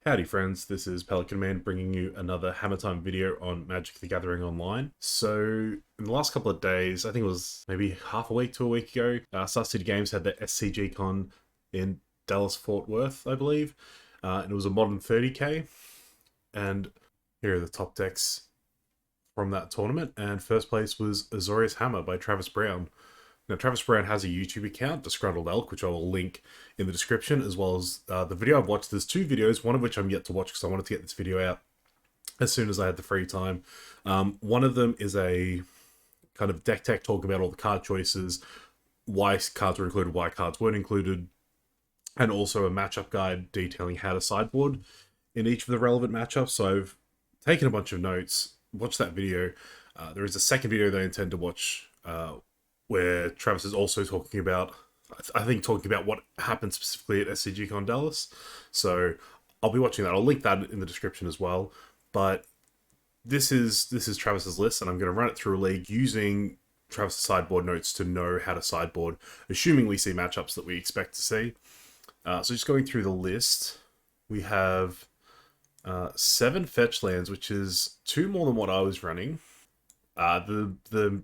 Howdy friends, this is PelicanMan bringing you another Hammer Time video on Magic the Gathering Online. So, in the last couple of days, I think it was maybe half a week to a week ago, Star City Games had the SCG Con in Dallas Fort Worth, I believe, and it was a modern 30k, and here are the top decks from that tournament, and first place was Azorius Hammer by Travis Brown. Now, Travis Brown has a YouTube account, Disgruntled Elk, which I will link in the description, as well as the video I've watched. There's two videos, one of which I'm yet to watch because I wanted to get this video out as soon as I had the free time. One of them is a kind of deck tech talk about all the card choices, why cards were included, why cards weren't included, and also a matchup guide detailing how to sideboard in each of the relevant matchups. So I've taken a bunch of notes, watched that video. There is a second video that I intend to watch where Travis is also talking about, I think, talking about what happened specifically at SCGCon Dallas. So I'll be watching that. I'll link that in the description as well. But this is Travis's list, and I'm going to run it through a league using Travis's sideboard notes to know how to sideboard, assuming we see matchups that we expect to see. So just going through the list, we have 7 fetch lands, which is 2 more than what I was running. The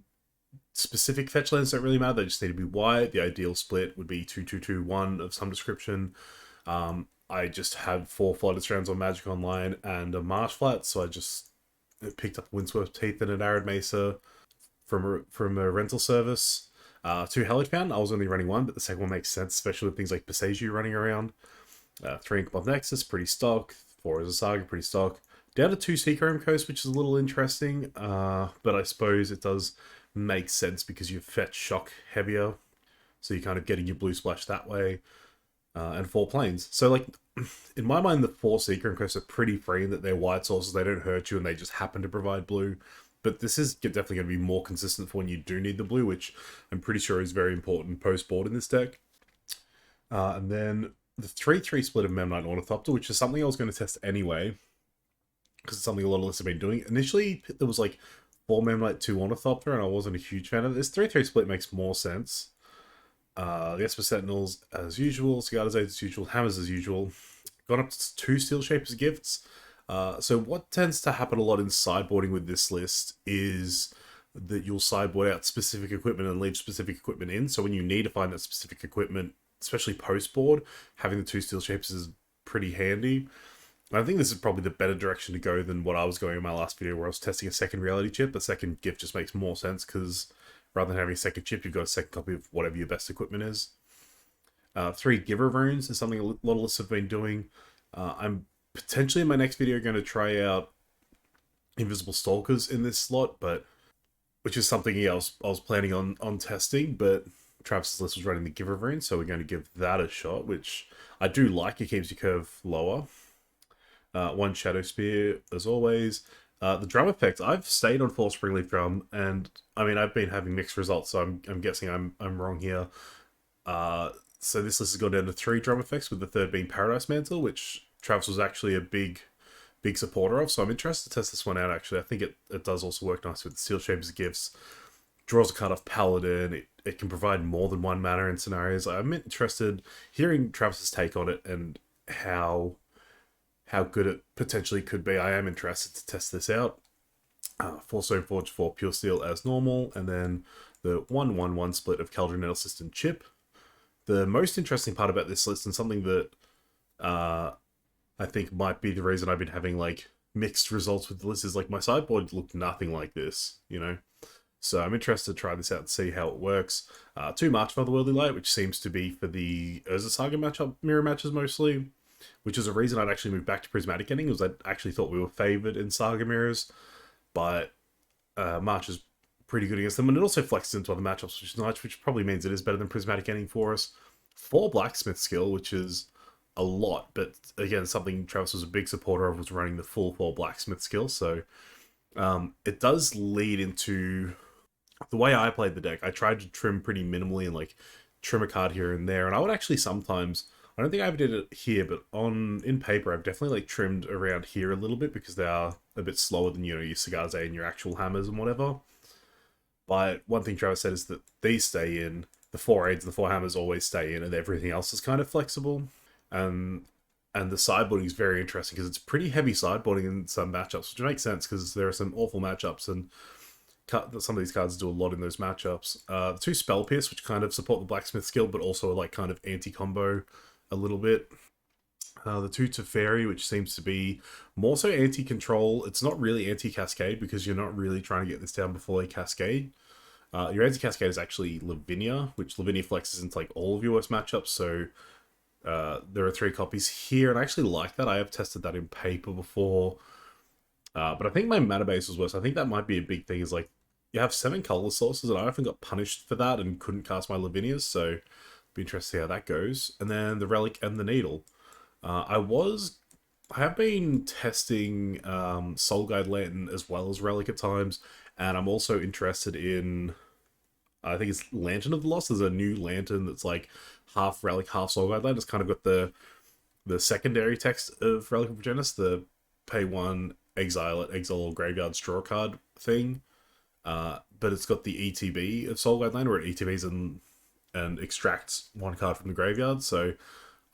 specific fetch lands don't really matter, they just need to be white. The ideal split would be 2-2-2-1 of some description. I just had 4 Flooded Strands on Magic Online and a Marsh Flat, so I just picked up Windswept Teeth and an Arid Mesa from a rental service. 2 Hellish Pound, I was only running 1, but the second one makes sense, especially with things like Beseju running around. 3 Inkmoth Nexus, pretty stock. 4 as a Saga, pretty stock. Down to 2 Seachrome Coast, which is a little interesting, but I suppose it does make sense because you fetch shock heavier, so you're kind of getting your blue splash that way, and 4 planes. So, like, in my mind, the 4 Seachrome Coasts are pretty free in that they're white sources, they don't hurt you, and they just happen to provide blue. But this is definitely going to be more consistent for when you do need the blue, which I'm pretty sure is very important post-board in this deck. And then the 3-3 split of Memnite Ornithopter, which is something I was going to test anyway, because it's something a lot of lists have been doing. Initially, there was like 4 Memnite, 2 Ornithopter, and I wasn't a huge fan of this. 3-3 split makes more sense. The Esper Sentinels as usual, Cigardas as usual, Hammers as usual. Gone up to 2 Steel Shapers gifts. So what tends to happen a lot in sideboarding with this list is that you'll sideboard out specific equipment and leave specific equipment in. So when you need to find that specific equipment, especially post-board, having the 2 Steel Shapers is pretty handy. I think this is probably the better direction to go than what I was going in my last video, where I was testing a second reality chip. The second gift just makes more sense because rather than having a second chip, you've got a second copy of whatever your best equipment is. 3 Giver Runes is something a lot of lists have been doing. I'm potentially in my next video going to try out Invisible Stalkers in this slot, but which is something else I was planning on testing, but Travis's list was running the Giver Runes, so we're going to give that a shot, which I do like. It keeps your curve lower. 1 Shadow Spear, as always. The drum effect, I've stayed on 4 Springleaf Drum, and I mean, I've been having mixed results, so I'm guessing I'm wrong here. So this list has gone down to 3 drum effects, with the third being Paradise Mantle, which Travis was actually a big supporter of, so I'm interested to test this one out, actually. I think it does also work nice with the Steel Shapers gifts. Draws a card off Paladin, it can provide more than 1 mana in scenarios. I'm interested hearing Travis's take on it and how good it potentially could be. I am interested to test this out. 4 Stoneforge, 4 Pure Steel as normal, and then the 1-1-1 split of Cauldron Nettle System Chip. The most interesting part about this list, and something that I think might be the reason I've been having like mixed results with the list, is like my sideboard looked nothing like this, you know? So I'm interested to try this out and see how it works. 2 March of Otherworldly Light, which seems to be for the Urza Saga matchup, mirror matches mostly, which is a reason I'd actually moved back to Prismatic Ending, because I actually thought we were favoured in Saga mirrors, but March is pretty good against them, and it also flexes into other matchups, which is nice, which probably means it is better than Prismatic Ending for us. 4 Blacksmith Skill, which is a lot, but again, something Travis was a big supporter of, was running the full 4 Blacksmith Skill, so it does lead into the way I played the deck. I tried to trim pretty minimally and like trim a card here and there, and I would actually sometimes, I don't think I ever did it here, but in paper, I've definitely like trimmed around here a little bit because they are a bit slower than, you know, your Cigardas and your actual hammers and whatever. But one thing Travis said is that these stay in, the 4 aids and the 4 hammers always stay in, and everything else is kind of flexible. And And the sideboarding is very interesting because it's pretty heavy sideboarding in some matchups, which makes sense because there are some awful matchups and some of these cards do a lot in those matchups. The two Spell Pierce, which kind of support the Blacksmith skill, but also like kind of anti-combo a little bit. The two Teferi, which seems to be more so anti-control. It's not really anti-cascade because you're not really trying to get this down before they cascade. Your anti-cascade is actually Lavinia, which Lavinia flexes into like all of your worst matchups. So there are 3 copies here, and I actually like that. I have tested that in paper before. But I think my mana base was worse. I think that might be a big thing, is like, you have 7 color sources, and I often got punished for that and couldn't cast my Lavinias, so be interested to see how that goes. And then the Relic and the Needle. I have been testing Soul Guide Lantern as well as Relic at times, and I'm also interested in, I think it's Lantern of the Lost. There's a new Lantern that's like half Relic, half Soul Guide Lantern. It's kind of got the secondary text of Relic of Progenitus, the pay 1, exile it, exile or graveyard draw card thing. But it's got the ETB of Soul Guide Lantern, where it ETBs and extracts 1 card from the graveyard. So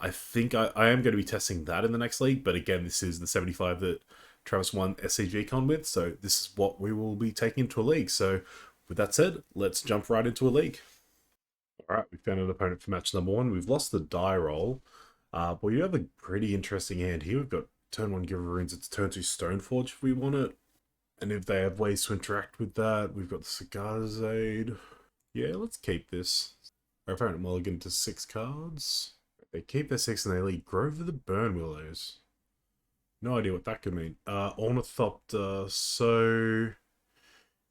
I think I am going to be testing that in the next league, but again, this is the 75 that Travis won SCG Con with, so this is what we will be taking into a league. So with that said, let's jump right into a league. Alright, we found an opponent for match number 1. We've lost the die roll, but we have a pretty interesting hand here. We've got turn 1 Giver Runes, it's turn 2 Stoneforge if we want it. And if they have ways to interact with that, we've got the Cigar's Aid. Yeah, let's keep this. Our opponent mulligan to 6 cards. They keep their 6 and they lead Grove of the Burn Willows. No idea what that could mean. Ornithopter. So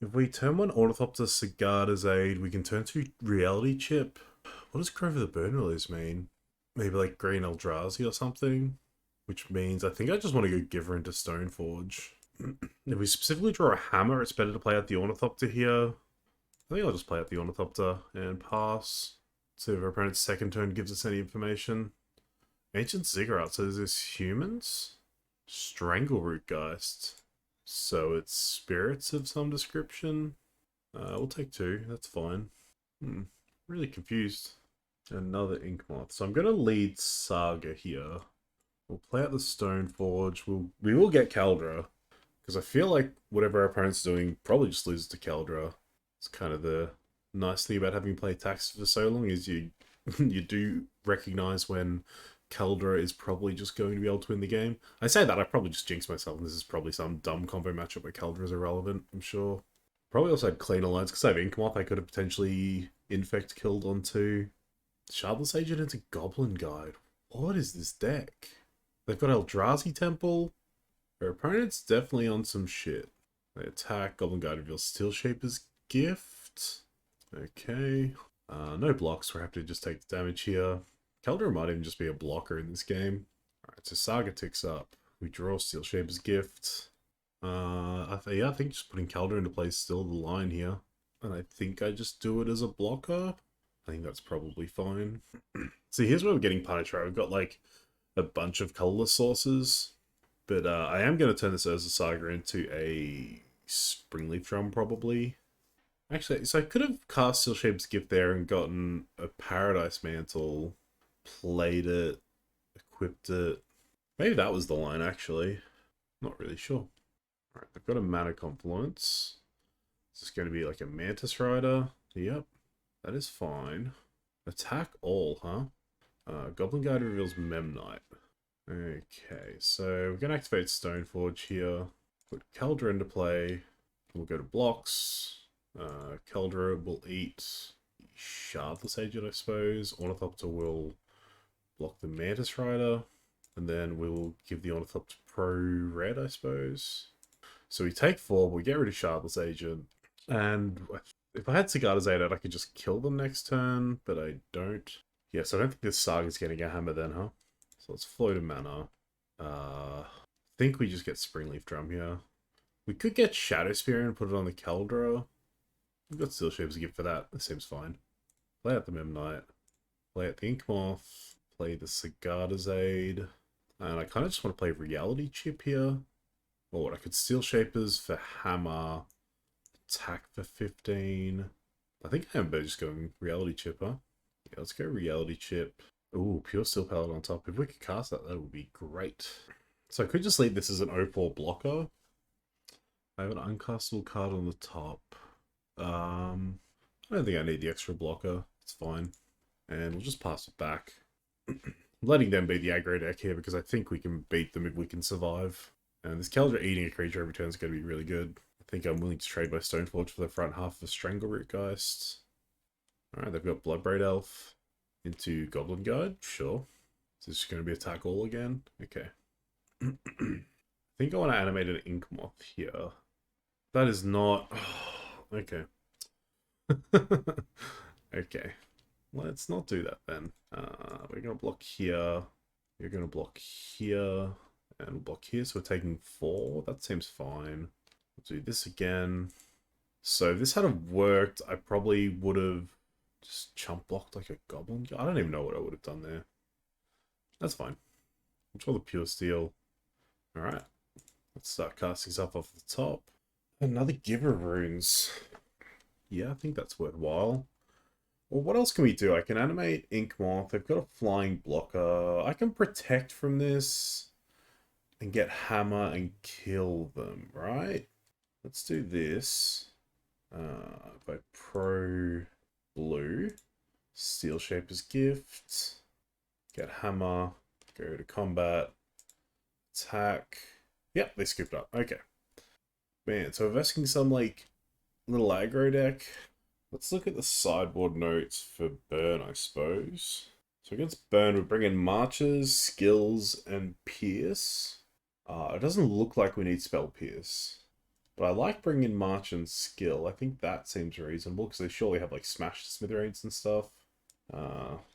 if we turn 1 Ornithopter Cigar's Aid, we can turn 2 Reality Chip. What does Grove of the Burn Willows mean? Maybe like Green Eldrazi or something? Which means I think I just want to go Giver into Stoneforge. If we specifically draw a hammer, it's better to play out the Ornithopter here. I think I'll just play out the Ornithopter and pass. See if our opponent's second turn gives us any information. Ancient Ziggurat, so is this humans? Strangleroot Geist. So it's spirits of some description. We'll take 2, that's fine. Really confused. Another Inkmoth. So I'm going to lead Saga here. We'll play out the Stoneforge. We will get Kaldra. Because I feel like whatever our opponent's doing probably just loses to Kaldra. It's kind of the nice thing about having played Tax for so long, is you do recognize when Kaldra is probably just going to be able to win the game. I say that, I probably just jinxed myself, and this is probably some dumb combo matchup where Kaldra is irrelevant, I'm sure. Probably also had Clean Alliance, because I have Inkmoth I could have potentially Infect killed onto. Shardless Agent into Goblin Guide. What is this deck? They've got Eldrazi Temple. Their opponent's definitely on some shit. They attack, Goblin Guide reveals Steel Shaper's Gift. Okay. No blocks, we're happy to just take the damage here. Kaldra might even just be a blocker in this game. Alright, so Saga ticks up. We draw Steel Shaper's Gift. I think just putting Kaldra into play is still the line here. And I think I just do it as a blocker. I think that's probably fine. See, here's where we're getting punished, right? We've got like a bunch of colorless sources. But I am going to turn this Urza Saga into a Springleaf Drum, probably. Actually, so I could have cast Steel Shaper's Gift there and gotten a Paradise Mantle, played it, equipped it. Maybe that was the line, actually. Not really sure. Alright, I've got a Mana Confluence. Is this going to be like a Mantis Rider? Yep, that is fine. Attack all, huh? Goblin Guide reveals Memnite. Okay, so we're going to activate Stoneforge here. Put Kaldra into play. We'll go to blocks. Kaldra will eat Shardless Agent, I suppose. Ornithopter will block the Mantis Rider. And then we'll give the Ornithopter Pro Red, I suppose. So we take 4, we get rid of Shardless Agent. And if I had Cigar's Aid out, I could just kill them next turn, but I don't. Yeah, so I don't think this Saga's getting a hammer then, huh? So let's float a mana. I think we just get Springleaf Drum here. We could get Shadow Spear and put it on the Kaldra. We've got Steel Shaper's Gift for that. This seems fine. Play out the Memnite. Play out the Inkmoth. Play the Cigar's Aid. And I kind of just want to play Reality Chip here. Or I could Steel Shapers for Hammer. Attack for 15. I think I am better just going Reality Chip, huh? Yeah, let's go Reality Chip. Ooh, pure steel palette on top. If we could cast that, that would be great. So I could just leave this as an 0-4 blocker. I have an uncastable card on the top. I don't think I need the extra blocker. It's fine. And we'll just pass it back. Letting them be the aggro deck here because I think we can beat them if we can survive. And this Keldra eating a creature every turn is going to be really good. I think I'm willing to trade my Stoneforge for the front half of Strangleroot Geist. Alright, they've got Bloodbraid Elf into Goblin Guard. Sure. Is this going to be attack all again? Okay. I think I want to animate an Ink Moth here. That is not... okay. Okay. Let's not do that then. We're going to block here. You're going to block here. And we'll block here. So we're taking 4. That seems fine. We'll do this again. So if this hadn't worked, I probably would have just chump blocked like a goblin. I don't even know what I would have done there. That's fine. We'll draw the pure steel. Alright. Let's start casting stuff off the top. Another Giver Runes. Yeah, I think that's worthwhile. Well, what else can we do? I can animate Ink Moth. They've got a flying blocker. I can protect from this and get hammer and kill them, right? Let's do this. If I pro blue, Steel Shaper's Gift, get hammer, go to combat, attack. Yep, they scooped up. Okay. Man, so investing some like little aggro deck. Let's look at the sideboard notes for Burn, I suppose. So against Burn, we bring in Marches, Skills, and Pierce. It doesn't look like we need Spell Pierce. But I like bringing in March and Skill. I think that seems reasonable, because they surely have like Smash Smithereens and stuff.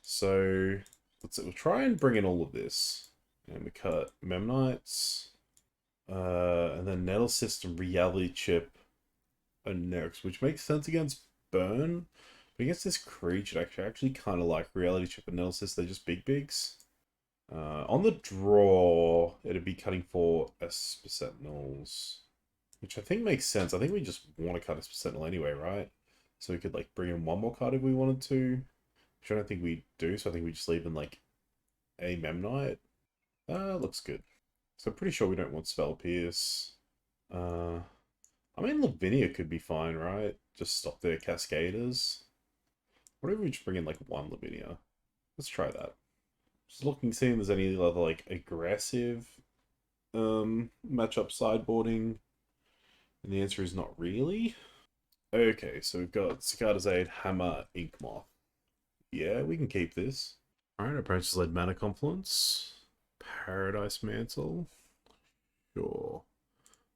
So we'll try and bring in all of this. And we cut Memnites. And then Nettle System, Reality Chip, and Nerks, which makes sense against Burn. But against this creature, I actually kind of like Reality Chip and Nettle System. They're just big bigs. On the draw, it'd be cutting 4 Esper Sentinels, which I think makes sense. I think we just want to cut Esper Sentinel anyway, right? So we could like bring in one more card if we wanted to, which I don't think we do. So I think we just leave in like a Memnite. Looks good. So I'm pretty sure we don't want Spell Pierce. I mean, Lavinia could be fine, right? Just stop their Cascaders. What if we just bring in like one Lavinia? Let's try that. Just looking, seeing if there's any other like aggressive matchup sideboarding. And the answer is not really. Okay, so we've got Cicada's Aid, Hammer, Ink Moth. Yeah, we can keep this. Alright, approaches led Mana Confluence. Paradise Mantle. Sure.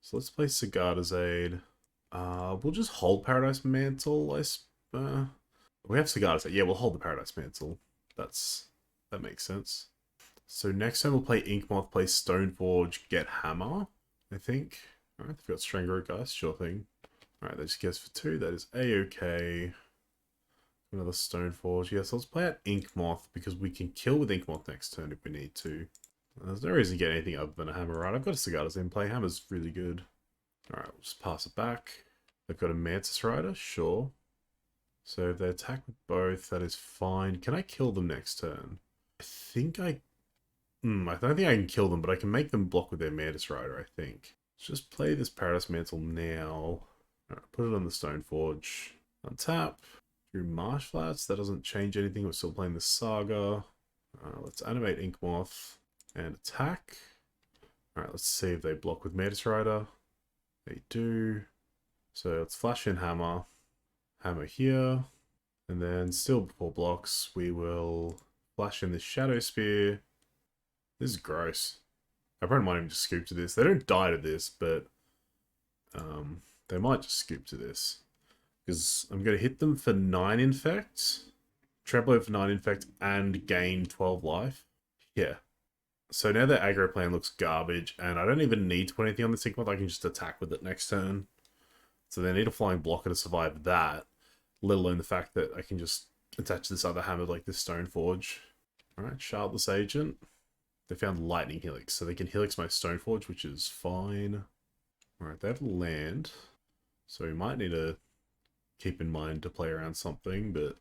So let's play Cicada's Aid. We'll just hold Paradise Mantle. We have Cicada's Aid. Yeah, we'll hold the Paradise Mantle. That makes sense. So next time we'll play Ink Moth, play Stoneforge, get Hammer, I think. Alright, they've got Strangleroot Geist, sure thing. Alright, that just gets for 2. That is A-okay. Another Stoneforge. Yeah, so let's play out Ink Moth, because we can kill with Ink Moth next turn if we need to. There's no reason to get anything other than a Hammer, right? I've got a Cicada's in play. Hammer's really good. Alright, we'll just pass it back. They've got a Mantis Rider, sure. So if they attack with both, that is fine. Can I kill them next turn? I think I don't think I can kill them, but I can make them block with their Mantis Rider, I think. Let's just play this Paradise Mantle now. Alright, put it on the Stoneforge. Untap. Do Marsh Flats. That doesn't change anything. We're still playing the Saga. Let's animate Ink Moth and attack. Alright, let's see if they block with Mantis Rider. They do. So let's flash in Hammer. Hammer here. And then still before blocks, we will flash in this Shadow Spear. This is gross. I probably might even just scoop to this. They don't die to this, but they might just scoop to this. Because I'm going to hit them for 9 infect. Treble over 9 infect and gain 12 life. Yeah. So now their aggro plan looks garbage, and I don't even need to put anything on the Sigma. I can just attack with it next turn. So they need a flying blocker to survive that, let alone the fact that I can just attach this other hammer like this Stoneforge. Alright, Shardless Agent. They found Lightning Helix, so they can Helix my Stoneforge, which is fine. Alright, they have land, so we might need to keep in mind to play around something, but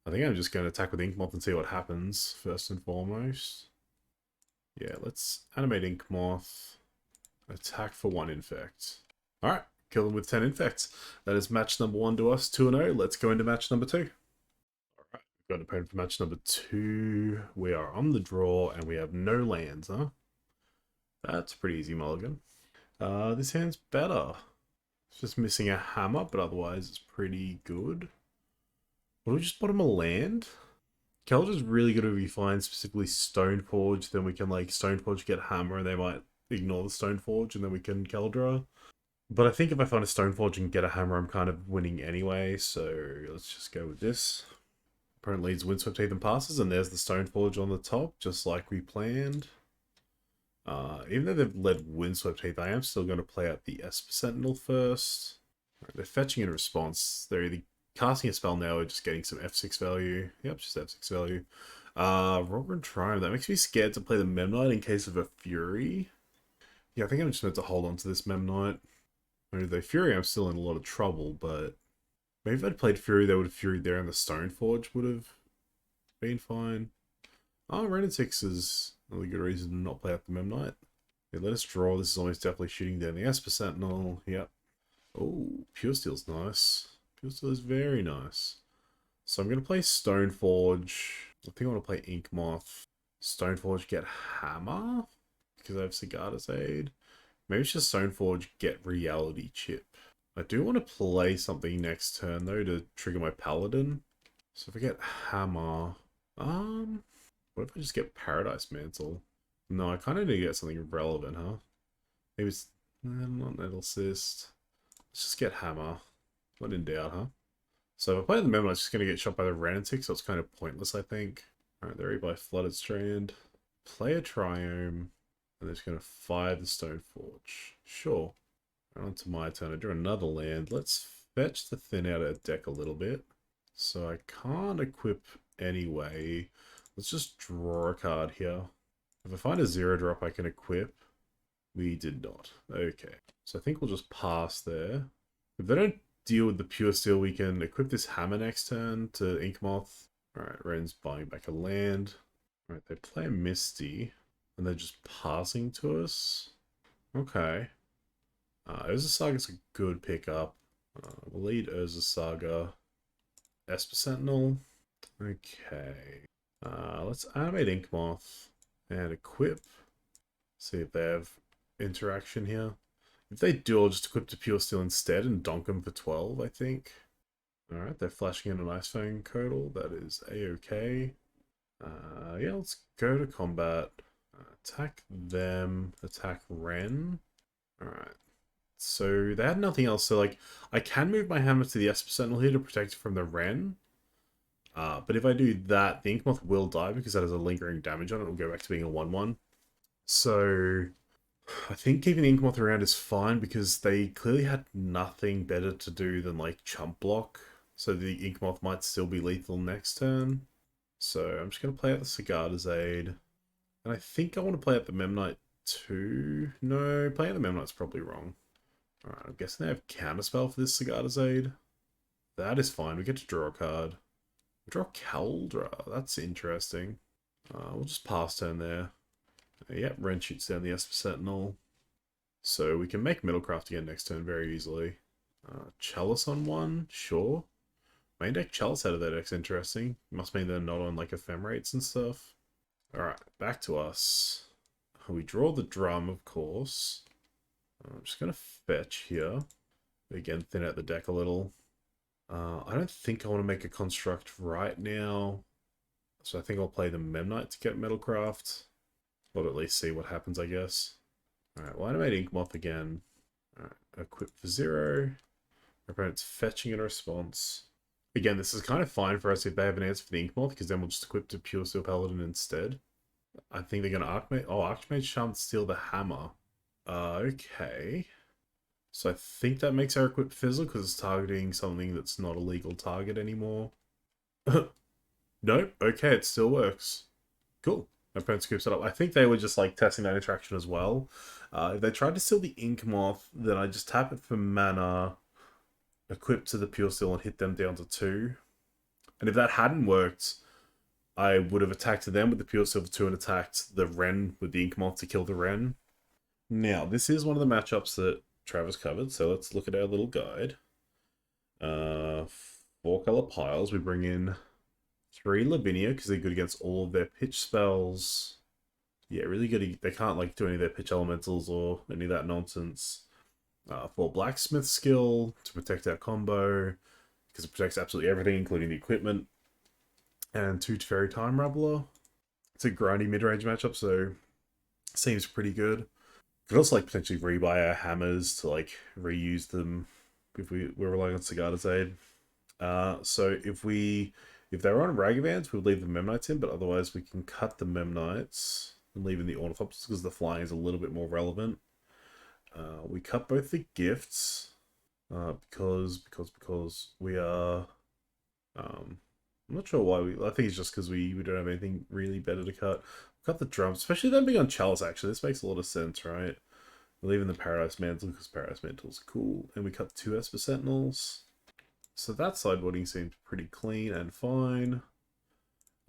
I think I'm just going to attack with Inkmoth and see what happens, first and foremost. Yeah, let's animate Inkmoth. Attack for 1 infect. Alright, kill him with 10 infects. That is match number 1 to us, 2-0. Let's go into match number 2. Alright, we've got an opponent for match number 2. We are on the draw, and we have no lands, huh? That's a pretty easy mulligan. This hand's better. It's just missing a hammer, but otherwise it's pretty good. What do we just bottom a land? Keldra's really good if we find specifically Stoneforge, then we can like Stoneforge get hammer and they might ignore the Stoneforge and then we can Keldra. But I think if I find a Stoneforge and get a hammer, I'm kind of winning anyway, so let's just go with this. Opponent leads Windswept Heath and passes, and there's the Stoneforge on the top, just like we planned. Even though they've led Windswept Heath, I am still going to play out the Esper Sentinel first. Right, they're fetching in response. They're either casting a spell now or just getting some F6 value. Yep, just F6 value. Robber and Triumph. That makes me scared to play the Memnite in case of a Fury. Yeah, I think I'm just meant to hold on to this Memnite. I mean, if they Fury, I'm still in a lot of trouble, but maybe if I'd played Fury, they would have Fury there and the Stoneforge would have been fine. Oh, Renetix is another good reason to not play out the Memnite. Yeah, let us draw. This is almost definitely shooting down the Esper Sentinel. Yep. Oh, Pure Steel's nice. Pure Steel is very nice. So I'm going to play Stoneforge. I think I want to play Inkmoth. Stoneforge get Hammer because I have Sigarda's Aid. Maybe it's just Stoneforge get Reality Chip. I do want to play something next turn though to trigger my Paladin. So if I get Hammer, what if I just get Paradise Mantle? No, I kind of need to get something relevant, huh? Maybe it's not Nettle Cyst. Let's just get Hammer. Not in doubt, huh? So if I play the Memnite, it's just going to get shot by the Renetix, so it's kind of pointless, I think. Alright, they're by Flooded Strand. Play a Triome. And they're just going to fire the Stoneforge. Sure. Right, on to my turn. I draw another land. Let's fetch the Thin out of deck a little bit. So I can't equip anyway. Let's just draw a card here. If I find a 0-drop I can equip. We did not. Okay. So I think we'll just pass there. If they don't deal with the Pure Steel, we can equip this Hammer next turn to Inkmoth. Alright, Ren's buying back a land. Alright, they play a Misty. And they're just passing to us. Okay. Urza Saga's a good pickup. We'll lead Urza Saga. Esper Sentinel. Okay. Let's animate Inkmoth. And equip. See if they have interaction here. If they do, I'll just equip to Pure Steel instead and donk them for 12, I think. Alright, they're flashing in an Ice Fang Codal. That is A-okay. Yeah, let's go to combat. Attack them. Attack Ren. Alright. So they had nothing else. So, like, I can move my hammer to the Esper Sentinel here to protect it from the Ren. But if I do that, the Inkmoth will die because that has a lingering damage on it. It will go back to being a 1-1. So I think keeping the Inkmoth around is fine because they clearly had nothing better to do than, like, chump block. So the Inkmoth might still be lethal next turn. So I'm just going to play out the Sigarda's Aid. And I think I want to play out the Memnite too. No, playing the Memnite's probably wrong. Alright, I'm guessing they have Counterspell for this Sigarda's Aid. That is fine. We get to draw a card. We draw Keldra. That's interesting. We'll just pass turn there. Yep, Ren shoots down the Esper Sentinel. So we can make Middlecraft again next turn very easily. Chalice on one? Sure. Main deck Chalice out of that deck's interesting. Must mean they're not on like Ephemerates and stuff. Alright, back to us. We draw the drum, of course. I'm just going to fetch here. Again, thin out the deck a little. I don't think I want to make a construct right now. So I think I'll play the Memnite to get Metalcraft. Or at least see what happens, I guess. Alright, we'll animate Inkmoth again. Alright, equip for 0. Our opponent's fetching in response. Again, this is kind of fine for us if they have an answer for the Inkmoth, because then we'll just equip to Pure Steel Paladin instead. I think they're going to Archmage... Oh, Archmage Charm steal the hammer. Okay. So I think that makes our equip fizzle, because it's targeting something that's not a legal target anymore. Nope. Okay, it still works. Cool. My opponent scoops it up. I think they were just like testing that interaction as well. If they tried to steal the Inkmoth, then I just tap it for mana, equip to the Pure Steel and hit them down to 2. And if that hadn't worked, I would have attacked them with the Pure Silver 2 and attacked the Ren with the Ink Moth to kill the Ren. Now, this is one of the matchups that Travis covered, so let's look at our little guide. 4-color piles. We bring in 3 Lavinia, because they're good against all of their pitch spells. Yeah, really good. They can't like do any of their pitch elementals or any of that nonsense. 4 Blacksmith skill to protect our combo, because it protects absolutely everything, including the equipment. And 2 Teferi Time Raveler. It's a grindy mid-range matchup, so seems pretty good. Could also like potentially rebuy our hammers to like reuse them if we're relying on Sigarda's aid. So if they're on Ragavans, we'll leave the Memnites in, but otherwise we can cut the Memnites and leave in the Ornithopters because the flying is a little bit more relevant. We cut both the gifts because we are. I'm not sure why I think it's just because we don't have anything really better to cut. Cut the drums, especially them being on Chalice. Actually, this makes a lot of sense, right? We're leaving the Paradise Mantle because Paradise Mantle's cool, and we cut 2 Esper Sentinels. So that sideboarding seems pretty clean and fine.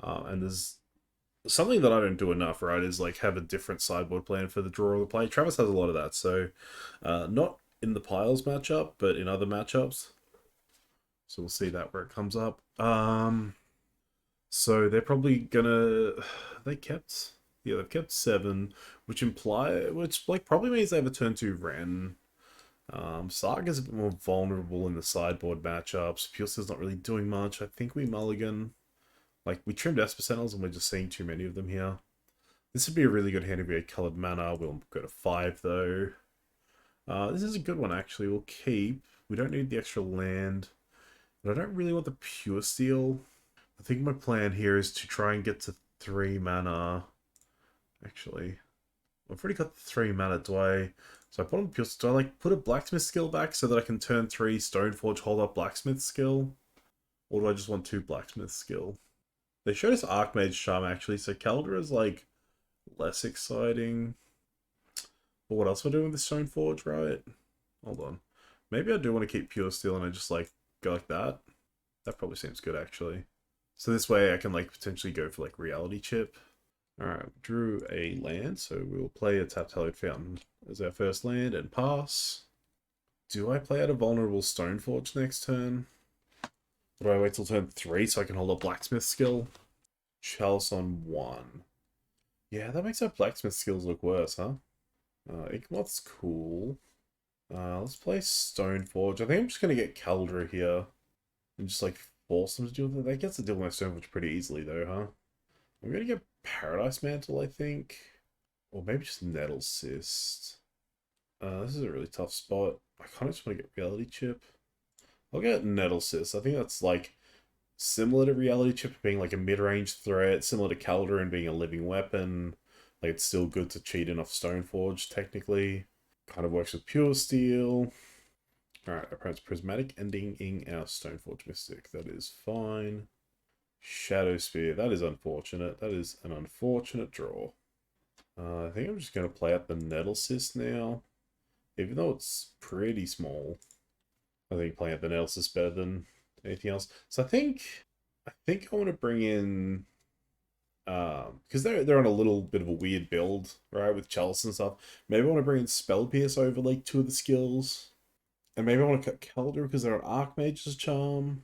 And there's something that I don't do enough, right, is like have a different sideboard plan for the draw or the play. Travis has a lot of that, so not in the piles matchup, but in other matchups. So we'll see that where it comes up. So they're probably gonna they've kept 7, which like probably means they have a turn 2 Ren. Saga's a bit more vulnerable in the sideboard matchups. Pulse's not really doing much. I think we mulligan. Like, we trimmed Esper Sentinels and we're just seeing too many of them here. This would be a really good hand if we had colored mana. We'll go to 5 though. This is a good one actually. We'll keep. We don't need the extra land. But I don't really want the Pure Steel. I think my plan here is to try and get to 3 mana. Actually, I've already got the 3 mana. So I put on Pure Steel. Do I like put a Blacksmith skill back so that I can turn 3 Stoneforge, hold up Blacksmith skill? Or do I just want 2 Blacksmith skill? They showed us Archmage Charm actually, so Caldera is like less exciting. But what else am I doing with the Stoneforge, right? Hold on. Maybe I do want to keep Pure Steel and I just like go like that. That probably seems good actually. So this way I can like potentially go for like Reality Chip. Alright, drew a land, so we'll play a Tapped Hallowed Fountain as our first land and pass. Do I play out a Vulnerable Stoneforge next turn? Or do I wait till turn 3 so I can hold a Blacksmith skill? Chalice on 1. Yeah, that makes our Blacksmith skills look worse, huh? Inkmoth's cool. Let's play Stoneforge. I think I'm just going to get Caldera here. And just like force them to deal with it. That gets to deal with my Stoneforge pretty easily though, huh? I'm going to get Paradise Mantle, I think. Or maybe just Nettle Cyst. This is a really tough spot. I kind of just want to get Reality Chip. I'll get Nettle Cyst. I think that's like similar to Reality Chip being like a mid-range threat, similar to Caldera and being a living weapon. Like it's still good to cheat enough Stoneforge, technically. Kind of works with Pure Steel. Alright, our opponent's Prismatic ending our Stoneforge Mystic. That is fine. Shadow Spear. That is unfortunate. That is an unfortunate draw. I think I'm just going to play out the Nettle Cyst now. Even though it's pretty small. I think playing out the Nettle Cyst is better than anything else. So I think I want to bring in... because they're on a little bit of a weird build, right, with Chalice and stuff. Maybe I want to bring in Spell Pierce over like 2 of the skills. And maybe I want to cut Caldera because they're on Archmage's Charm.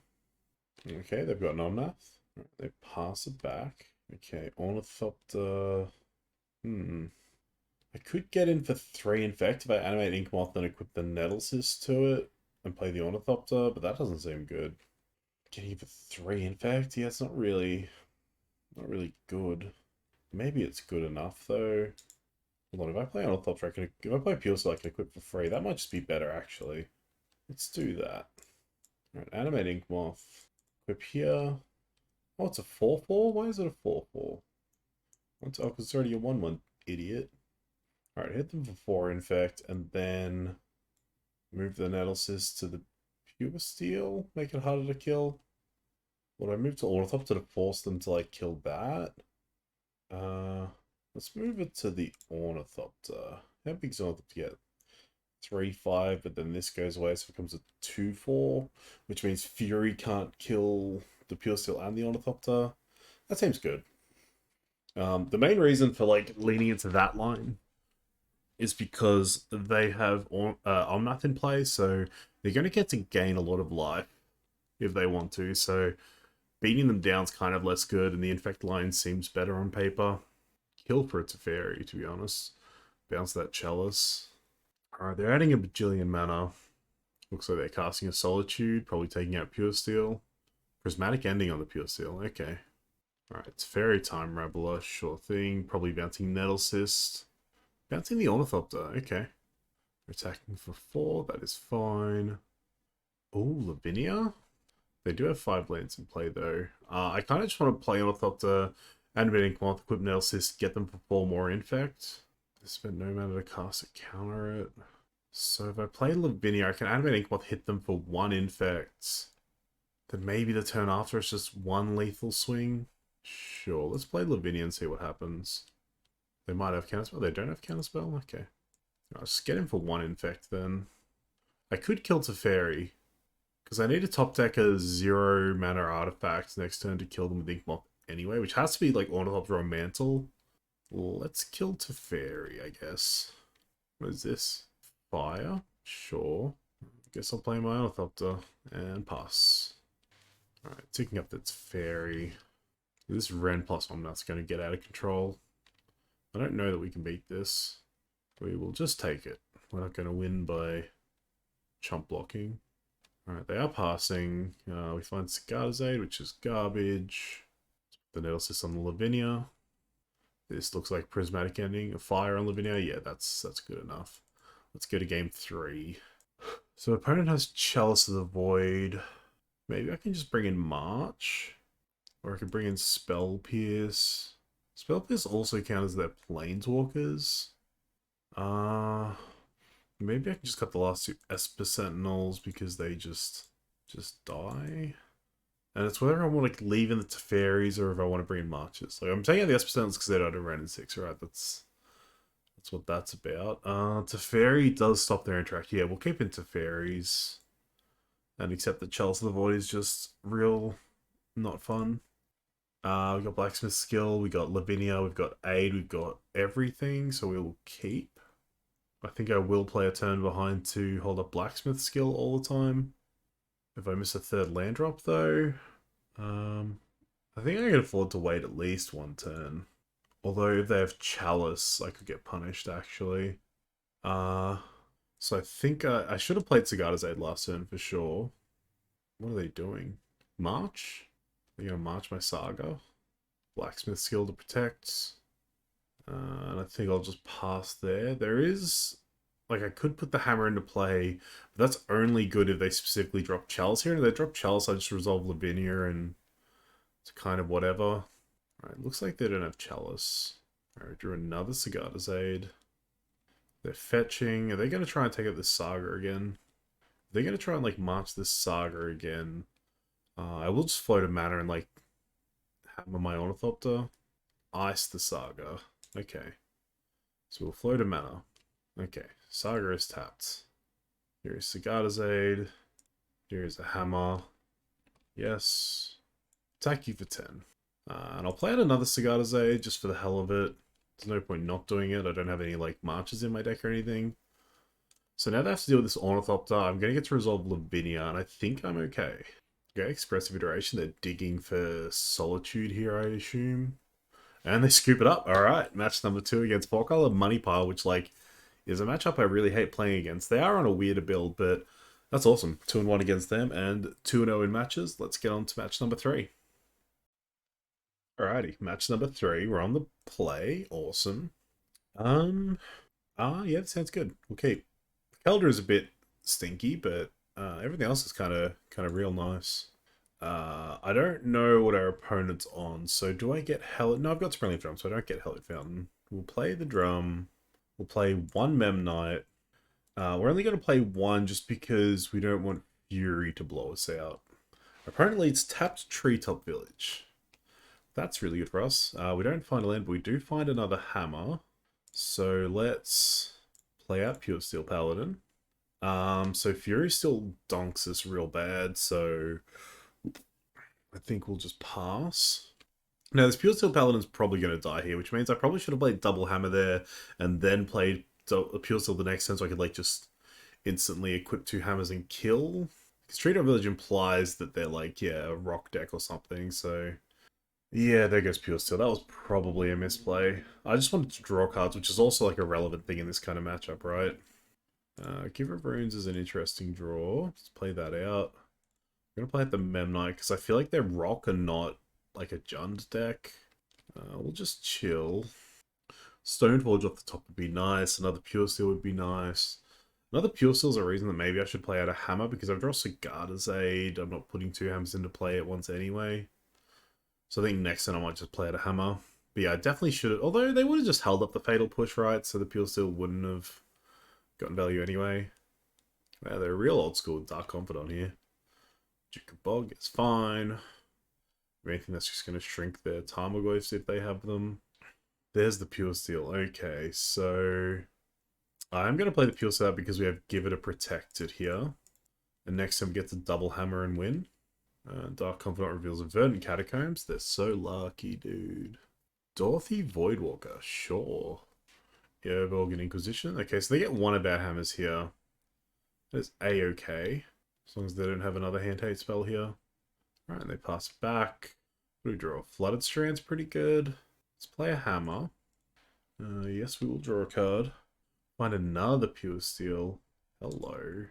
Okay, they've got Nomnath. Right, they pass it back. Okay, Ornithopter. I could get in for 3 Infect if I animate Inkmoth and equip the Nettle Cyst to it and play the Ornithopter, but that doesn't seem good. Getting in for 3 Infect? Yeah, it's not really good. Maybe it's good enough though. Hold on, if I play Ornithopter, if I play Pure Steel, I can equip for free. That might just be better actually. Let's do that. Alright, animate Inkmoth. Equip here. Oh, it's a 4/4? Why is it a 4/4? Oh, because it's already a 1/1, idiot. Alright, hit them for 4 Infect, and then move the Nettle Cyst to the Pure Steel, make it harder to kill. Would I move to Ornithopter to force them to, like, kill that? Let's move it to the Ornithopter. How big's Ornithopter get? 3/5, but then this goes away, so it becomes a 2/4, which means Fury can't kill the Pure Steel and the Ornithopter. That seems good. The main reason for like leaning into that line is because they have Omnath in play, so they're going to get to gain a lot of life if they want to. So beating them down is kind of less good, and the Infect line seems better on paper. Kill for a Teferi, to be honest. Bounce that Chalice. Alright, they're adding a bajillion mana. Looks like they're casting a Solitude, probably taking out Pure Steel. Prismatic Ending on the Pure Steel, okay. Alright, it's Fairy Time Raveler, sure thing. Probably bouncing Nettle Cyst. Bouncing the Ornithopter, okay. Attacking for 4, that is fine. Oh, Lavinia? They do have 5 lands in play though. I kind of just want to play Ornithopter, Animate Inkmoth, equip Nettle Cyst, get them for 4 more Infect. I spent no mana to cast it, counter it. So if I play Lavinia, I can Animate Inkmoth, hit them for 1 Infect. Then maybe the turn after it's just 1 lethal swing. Sure, let's play Lavinia and see what happens. They might have Counterspell. They don't have Counterspell? Okay. I'll just get him for 1 Infect then. I could kill Teferi, because I need to top deck a 0 mana artifact next turn to kill them with Inkmoth anyway, which has to be like Ornithopter or Mantle. Let's kill Teferi, I guess. What is this? Fire? Sure. Guess I'll play my Ornithopter and pass. Alright, ticking up that's Teferi. This Ren plus Omnath's going to get out of control. I don't know that we can beat this. We will just take it. We're not going to win by chump blocking. Alright, they are passing. We find Cigarda's Aid, which is garbage. The Nettle Cyst on the Lavinia. This looks like Prismatic Ending. A Fire on Lavinia. Yeah, that's good enough. Let's go to game 3. So opponent has Chalice of the Void. Maybe I can just bring in March. Or I could bring in Spell Pierce. Spell Pierce also counts as their Planeswalkers. Maybe I can just cut the last 2 Esper Sentinels because they just die. And it's whether I want to leave in the Teferis or if I want to bring in Marches. Like I'm taking out the Esper Sentinels because they don't have Ren and 6, right? That's what that's about. Teferi does stop their interact. Yeah, we'll keep in Teferis. And accept that Chalice of the Void is just real not fun. We got Blacksmith Skill, we got Lavinia, we've got Aid, we've got everything, so we'll keep. I think I will play a turn behind to hold up Blacksmith Skill all the time. If I miss a 3rd land drop though, I think I can afford to wait at least 1 turn. Although if they have Chalice, I could get punished actually. So I think I should have played Cigarda's Aid last turn for sure. What are they doing? March? They're going to march my Saga. Blacksmith Skill to protect. And I think I'll just pass there. There is... Like, I could put the hammer into play, but that's only good if they specifically drop Chalice here. And if they drop Chalice, I just resolve Lavinia and it's kind of whatever. Alright, looks like they don't have Chalice. Alright, drew another Cigarda's Aid. They're fetching. Are they going to try and take out this Saga again? They're going to try and, like, march this Saga again. I will just float a mana and, like, hammer my Ornithopter. Ice the Saga. Okay. So we'll float a mana. Okay. Saga is tapped. Here is Cigarda's Aid. Here is a hammer. Yes. Attack you for 10. And I'll play out another Cigarda's Aid just for the hell of it. There's no point not doing it. I don't have any, like, marches in my deck or anything. So now that I have to deal with this Ornithopter, I'm going to get to resolve Lavinia, and I think I'm okay. Okay, Expressive Iteration. They're digging for Solitude here, I assume. And they scoop it up. Alright, match number 2 against 4-color Money Pile, which, like, is a matchup I really hate playing against. They are on a weirder build, but that's awesome. 2-1 against them, and 2-0 in matches. Let's get on to match number 3. Alrighty, match number 3. We're on the play. Awesome. Yeah, that sounds good. We'll keep. Kelder is a bit stinky, but everything else is kind of real nice. I don't know what our opponent's on, so do I get Hell? No, I've got Springleaf Drum, so I don't get Hellic Fountain. We'll play the drum. We'll play 1 Mem Knight. We're only going to play 1 just because we don't want Fury to blow us out. Apparently, it's tapped Treetop Village. That's really good for us. We don't find a land, but we do find another hammer. So let's play out Pure Steel Paladin. So Fury still donks us real bad, so I think we'll just pass. Now, this Pure Steel Paladin's probably going to die here, which means I probably should have played double hammer there and then played Pure Steel the next turn so I could like just instantly equip 2 hammers and kill. Because Trader Village implies that they're like, yeah, a rock deck or something, so... Yeah, there goes Pure Steel. That was probably a misplay. I just wanted to draw cards, which is also like a relevant thing in this kind of matchup, right? Giver of Runes is an interesting draw. Let's play that out. I'm going to play at the Memnite, because I feel like they're rock and not like a Jund deck. We'll just chill. Stoneforge off the top would be nice. Another Pure Steel would be nice. Another Pure Steel's a reason that maybe I should play out a Hammer, because I've drawn Sigarda's Aid. I'm not putting 2 hammers into play at once anyway. So I think next turn I might just play out a Hammer. But yeah, I definitely should have... Although they would have just held up the Fatal Push, right? So the Pure Steel wouldn't have gotten value anyway. Yeah, they're real old school Dark Confidant here. Duke of Bog is fine. Anything that's just going to shrink their Tarmogoyfs if they have them. There's the Pure Steel. Okay, so... I'm going to play the Pure Steel out because we have Give It a Protected here. And next time we get to double hammer and win. Dark Confidant reveals a Verdant Catacombs. They're so lucky, dude. Dorothy Voidwalker, sure. Urborg Inquisition. Okay, so they get 1 of our hammers here. That's A-okay. As long as they don't have another hand hate spell here. Alright, they pass back. What do we draw? Flooded Strand's pretty good. Let's play a hammer. Yes, we will draw a card. Find another Pure Steel. Hello.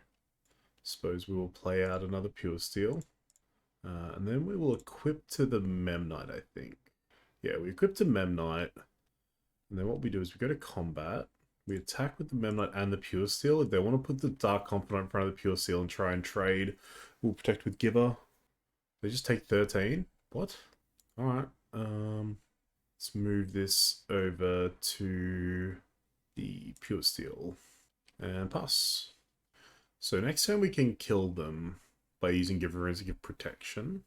Suppose we will play out another Pure Steel. And then we will equip to the Memnite, I think. Yeah, we equip to Memnite. And then what we do is we go to combat. We attack with the Memnite and the Pure Steel. If they want to put the Dark Confidant in front of the Pure Steel and try and trade, we'll protect with Giver. They just take 13. What? Alright. Let's move this over to the Pure Steel. And pass. So next turn we can kill them by using Giver Runes to give protection.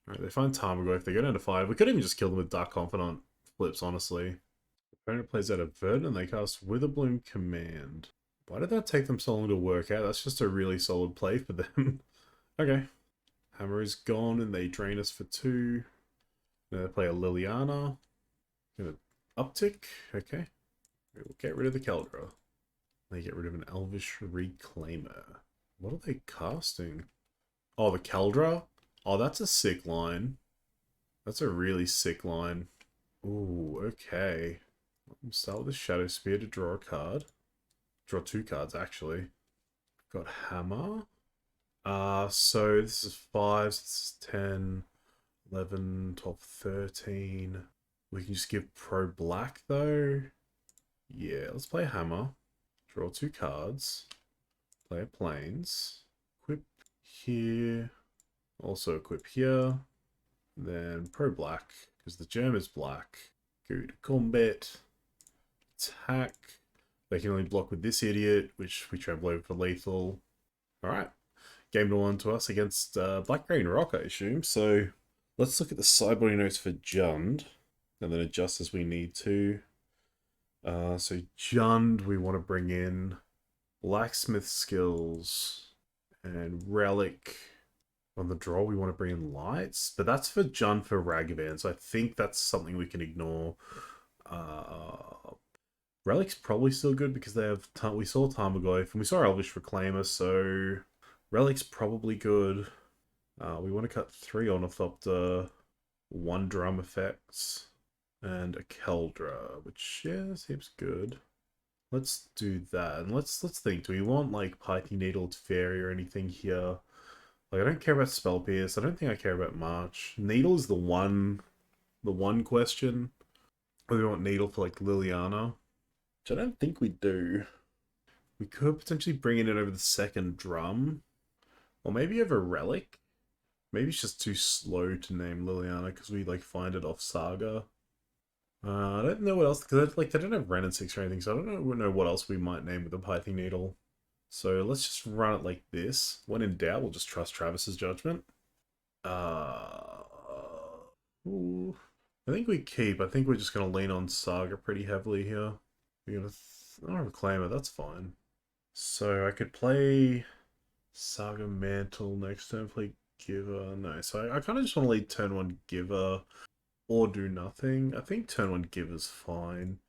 Alright, they find Tarmogoyf. If they go down to 5, we could even just kill them with Dark Confidant flips, honestly. Opponent plays out a Verdant and they cast Witherbloom Command. Why did that take them so long to work out? That's just a really solid play for them. Okay. Hammer is gone and they drain us for 2. Now they play a Liliana. Gonna uptick. Okay. We'll get rid of the Keldra. They get rid of an Elvish Reclaimer. What are they casting? Oh, the Keldra? Oh, that's a sick line. That's a really sick line. Ooh, okay. I'll start with the Shadow Spear to draw a card. Draw 2 cards, actually. Got Hammer. So this is 5, so this is 10, 11, 12, 13. We can just give Pro Black, though. Yeah, let's play Hammer. Draw 2 cards. Play a Plains. Equip here. Also equip here. Then Pro Black, because the gem is black. Go to combat. Attack. They can only block with this idiot, which we travel over for lethal. Alright. Game to 1 to us against Black Green Rock, I assume. So let's look at the sideboard notes for Jund. And then adjust as we need to. So Jund, we want to bring in Blacksmith Skills and Relic. On the draw, we want to bring in Lights, but that's for Jund for Ragavan, so I think that's something we can ignore. Relic's probably still good because they have... we saw Tarmogoyf, and we saw Elvish Reclaimer, so Relic's probably good. We want to cut 3 Ornithopter, 1 Drum Effects, and a Keldra, which, yeah, seems good. Let's do that, and let's think. Do we want, like, Pything Needle, Fairy, or anything here? Like, I don't care about Spell Pierce. I don't think I care about March. Needle is the one question. Or do we want Needle for, like, Liliana? Which I don't think we do. We could potentially bring it in over the second Drum. Or maybe over Relic. Maybe it's just too slow to name Liliana because we, like, find it off Saga. I don't know what else, because, like, they don't have Ren and 6 or anything, so I don't know what else we might name with the Pything Needle. So let's just run it like this. When in doubt, we'll just trust Travis's judgment. Ooh. I think we keep. I think we're just going to lean on Saga pretty heavily here. We're going to... I don't have a Reclaimer, that's fine. So I could play Saga Mantle next turn, play Giver. No, so I kind of just want to lead turn 1 Giver or do nothing. I think turn 1 Giver's fine.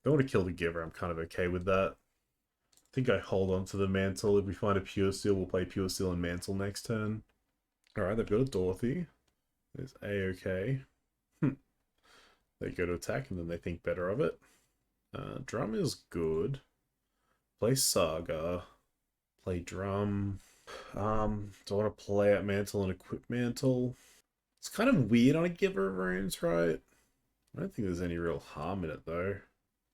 If I want to kill the Giver, I'm kind of okay with that. I think I hold on to the Mantle. If we find a Pure Steel, we'll play Pure Steel and Mantle next turn. Alright, they've got a Dorothy. There's A-OK. They go to attack and then they think better of it. Drum is good. Play Saga. Play Drum. Do I want to play out Mantle and equip Mantle? It's kind of weird on a Giver of Runes, right? I don't think there's any real harm in it, though.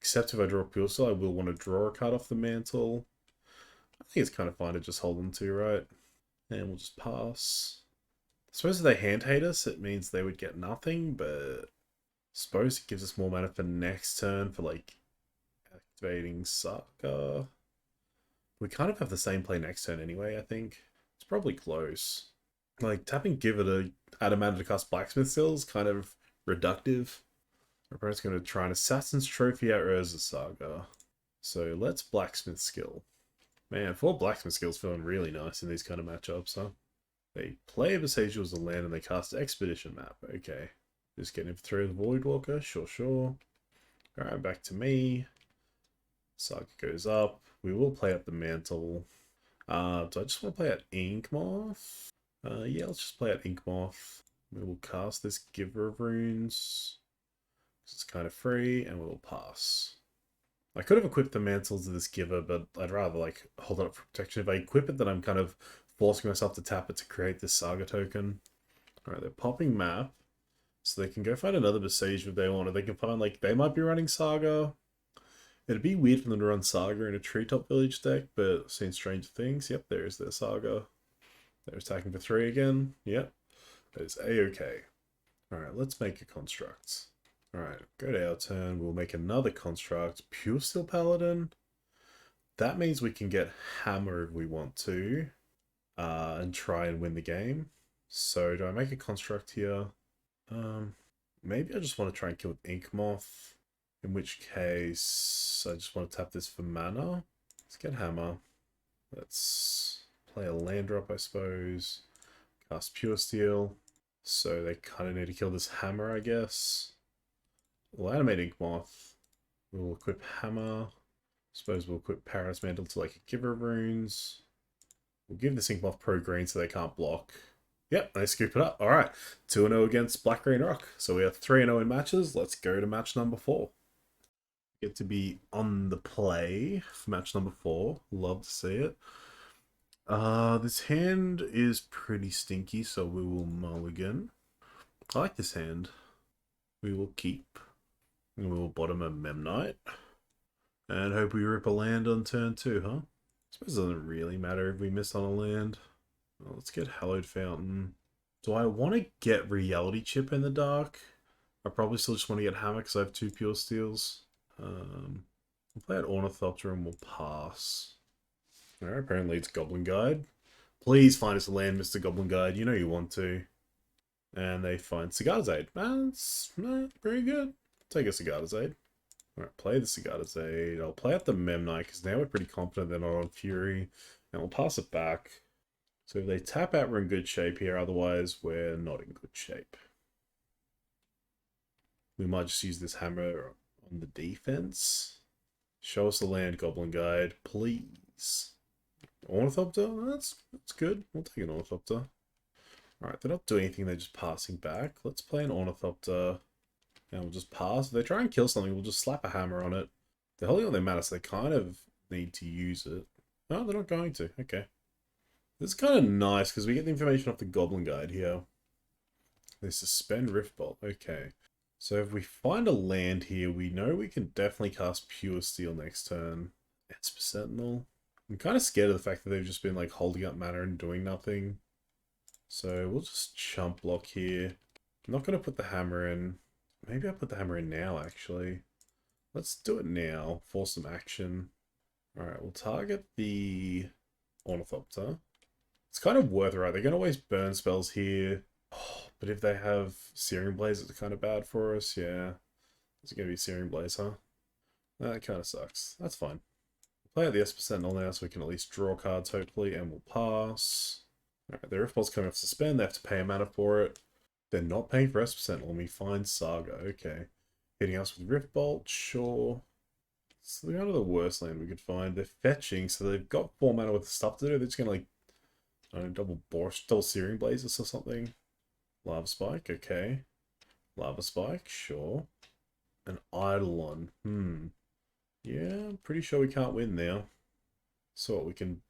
Except if I draw Pure Steel, I will want to draw a card off the Mantle. I think it's kind of fine to just hold on to, right? And we'll just pass. I suppose if they hand hate us, it means they would get nothing, but I suppose it gives us more mana for next turn for, like, activating Saga. We kind of have the same play next turn anyway, I think. It's probably close. Like, tapping Giver to add a mana to cast Blacksmith Skill is kind of reductive. Our opponent's going to try an Assassin's Trophy out Urza Saga. So let's Blacksmith Skill. Man, 4 Blacksmith Skill's feeling really nice in these kind of matchups, huh? They play a Besiege as a land and they cast Expedition Map. Okay. Just getting him through the Voidwalker. Sure. Alright, back to me. Saga goes up. We will play up the Mantle. Do I just want to play out Inkmoth? Yeah, let's just play out Inkmoth. We will cast this Giver of Runes. It's kind of free, and we'll pass. I could have equipped the Mantle to this Giver, but I'd rather like hold it up for protection. If I equip it, then I'm kind of forcing myself to tap it to create this Saga token. Alright, they're popping map. So they can go find another Besiege if they want, or they can find, like, they might be running Saga. It'd be weird for them to run Saga in a Treetop Village deck, but I've seen stranger things. Yep, there's their Saga. They're attacking for 3 again. Yep, that is A-OK. Alright, let's make a construct. Alright, go to our turn. We'll make another construct. Pure Steel Paladin. That means we can get Hammer if we want to. And try and win the game. So, do I make a construct here? Maybe I just want to try and kill Inkmoth. In which case, I just want to tap this for mana. Let's get Hammer. Let's play a land drop, I suppose. Cast Pure Steel. So they kind of need to kill this Hammer, I guess. We'll animate Inkmoth. We'll equip Hammer. Suppose we'll equip Paradise Mantle to like a Giver of Runes. We'll give this Inkmoth pro green so they can't block. Yep, they scoop it up. Alright, 2-0 against Black Green Rock. So we are 3-0 in matches. Let's go to match number 4. Get to be on the play for match number 4. Love to see it. This hand is pretty stinky, so we will mulligan. I like this hand. We will keep. And we will bottom a Memnite. And hope we rip a land on turn 2, huh? I suppose it doesn't really matter if we miss on a land. Well, let's get Hallowed Fountain. Do I want to get Reality Chip in the dark? I probably still just want to get Hammer because I have 2 Pure Steels. We'll play out Ornithopter and we'll pass. Alright, apparently it's Goblin Guide. Please find us a land, Mr. Goblin Guide. You know you want to. And they find Cigar's Aid. That's very good. Take a Cigar's Aid. Alright, play the Cigar's Aid. I'll play out the Memnite because now we're pretty confident they're not on Fury. And we'll pass it back. So if they tap out, we're in good shape here. Otherwise, we're not in good shape. We might just use this hammer on the defense. Show us the land, Goblin Guide, please. Ornithopter? That's good. We'll take an Ornithopter. Alright, they're not doing anything, they're just passing back. Let's play an Ornithopter. And we'll just pass. If they try and kill something, we'll just slap a hammer on it. They're holding on their mana, so they kind of need to use it. No, they're not going to. Okay. This is kind of nice, because we get the information off the Goblin Guide here. They suspend Riftbolt. Okay. So if we find a land here, we know we can definitely cast Pure Steel next turn. Esper Sentinel. I'm kind of scared of the fact that they've just been like holding up mana and doing nothing. So we'll just chump block here. I'm not going to put the hammer in. Maybe I'll put the hammer in now, actually. Let's do it now. Force some action. Alright, we'll target the Ornithopter. It's kind of worth it, right? They're going to waste burn spells here. Oh, but if they have Searing Blaze, it's kind of bad for us. Yeah. It's going to be Searing Blaze, huh? That kind of sucks. That's fine. We'll play out the Esper Sentinel now so we can at least draw cards, hopefully, and we'll pass. Alright, the Riftbolt's coming off suspend. They have to pay a mana for it. They're not paying for S%. Let me find Saga. Okay. Hitting us with Riftbolt, sure. It's kind of the worst land we could find. They're fetching, so they've got 4 mana with stuff to do. They're just gonna, like, I don't know, double Searing Blazes or something. Lava Spike, okay. Lava Spike, sure. An Eidolon, yeah, I'm pretty sure we can't win there. So we can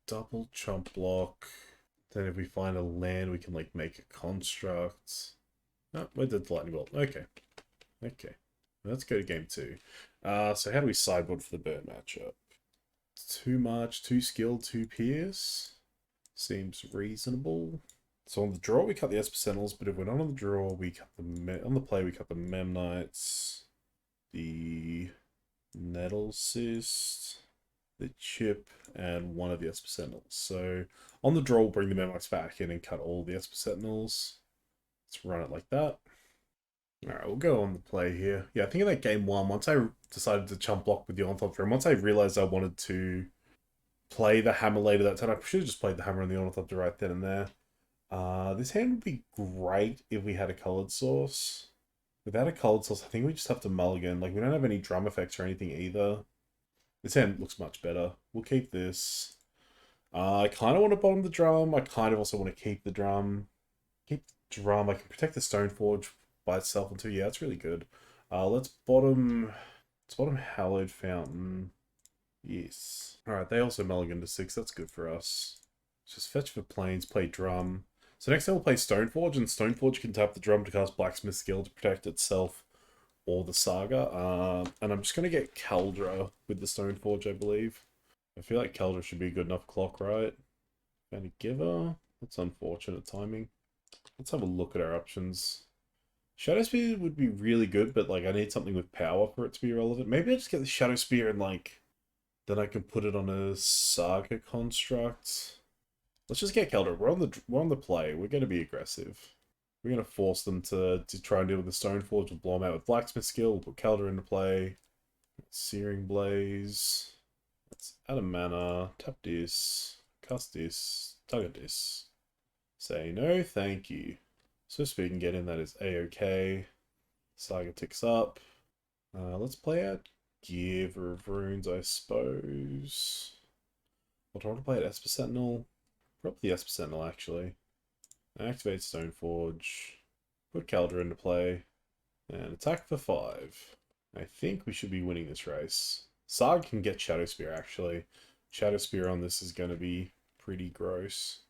double chump block. Then if we find a land, we can, like, make a construct. Oh, where did the lightning bolt? Okay. Okay. Let's go to game 2. So how do we sideboard for the burn matchup? Too much, too skilled, too pierce. Seems reasonable. So on the draw, we cut the Esper Sentinels, but if we're not on the draw, we cut the on the play, we cut the Memnites, the Nettle Cyst, the Chip, and one of the Esper Sentinels. So on the draw, we'll bring the Memnites back in and cut all the Esper Sentinels. Let's run it like that. Alright, we'll go on the play here. Yeah, I think in that game 1, once I decided to chump block with the Ornithop Drone, once I realized I wanted to play the Hammer later that turn, I should have just played the Hammer and the Ornithopter right then and there. This hand would be great if we had a colored source. Without a colored source, I think we just have to mulligan. Like, we don't have any drum effects or anything either. This hand looks much better. We'll keep this. I kind of want to bottom the drum. I kind of also want to keep the drum. Keep the drum. I can protect the Stoneforge by itself until, yeah, it's really good. Let's bottom Hallowed Fountain. Yes. Alright, they also mulligan to 6. That's good for us. Just fetch for planes, play drum. So next time we'll play Stoneforge, and Stoneforge can tap the drum to cast Blacksmith Skill to protect itself or the Saga. And I'm just going to get Caldra with the Stoneforge, I believe. I feel like Caldra should be a good enough clock, right? And a Giver? That's unfortunate timing. Let's have a look at our options. Shadow Spear would be really good, but, like, I need something with power for it to be relevant. Maybe I just get the Shadow Spear and, like, then I can put it on a Saga construct. Let's just get Keldra. We're on the play. We're going to be aggressive. We're going to force them to try and deal with the Stoneforge. We'll blow them out with Blacksmith Skill. We'll put Keldra into play. Searing Blaze. Let's add a mana. Tap this. Cast this. Target this. Say no, thank you. So if we can get in, that is A-OK. Saga ticks up. Let's play out Giver of Runes, I suppose. I'll try to play at Esper Sentinel. Probably the Esper Sentinel, actually. Activate Stoneforge. Put Caldra into play. And attack for 5. I think we should be winning this race. Saga can get Shadow Spear, actually. Shadow Spear on this is going to be pretty gross.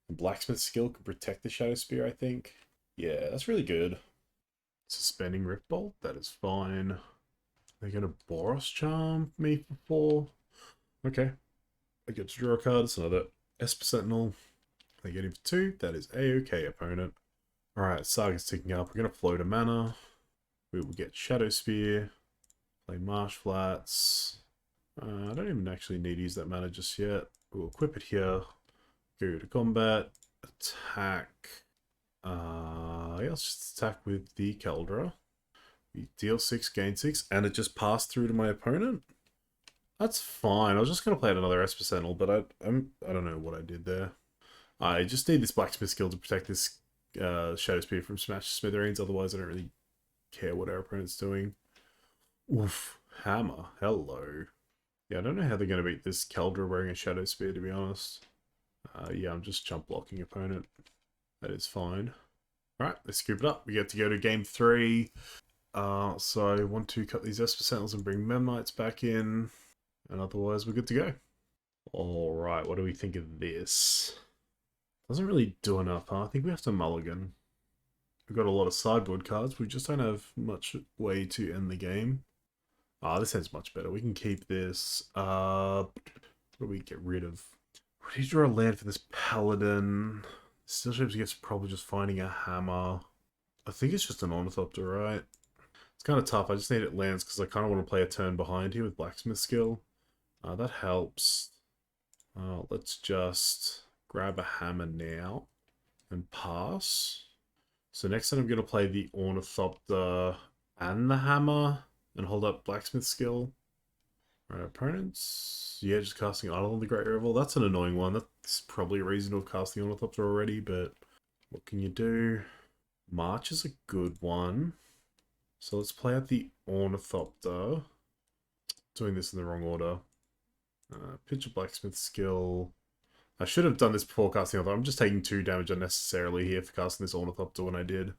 And Blacksmith Skill can protect the Shadow Spear, I think. Yeah, that's really good. Suspending Riftbolt, that is fine. They're going to Boros Charm me for 4. Okay. I get to draw a card. It's another Esper Sentinel. They get him for 2. That is A-OK, opponent. Alright, Saga's ticking up. We're going to float a mana. We will get Shadow Spear. Play Marsh Flats. I don't even actually need to use that mana just yet. We'll equip it here. Go to combat. Attack. Yeah, let's just attack with the Caldra. We deal 6, gain 6, and it just passed through to my opponent. That's fine. I was just going to play another Esper Sentinel, but I don't know what I did there. I just need this Blacksmith Skill to protect this Shadow Spear from Smash Smithereens, otherwise I don't really care what our opponent's doing. Oof. Hammer. Hello. Yeah, I don't know how they're going to beat this Caldra wearing a Shadow Spear, to be honest. Yeah, I'm just jump blocking opponent. That is fine. Alright, let's scoop it up. We get to go to game 3. So I want to cut these Esper Sentinels and bring Memnites back in. And otherwise, we're good to go. Alright, what do we think of this? Doesn't really do enough, huh? I think we have to mulligan. We've got a lot of sideboard cards. We just don't have much way to end the game. This hand's much better. We can keep this. What do we get rid of? We need to draw a land for this Paladin. Still shapes gets probably just finding a hammer. I think it's just an Ornithopter, right? It's kind of tough. I just need it lands because I kind of want to play a turn behind here with Blacksmith Skill. That helps. Let's just grab a hammer now and pass. So next time I'm going to play the Ornithopter and the hammer and hold up Blacksmith Skill. Alright, opponents. Yeah, just casting Idol on the Great Revel. That's an annoying one. That's probably a reason to have cast the Ornithopter already, but what can you do? March is a good one. So let's play out the Ornithopter. Doing this in the wrong order. Pitch a Blacksmith skill. I should have done this before casting Ornithopter. I'm just taking 2 damage unnecessarily here for casting this Ornithopter when I did.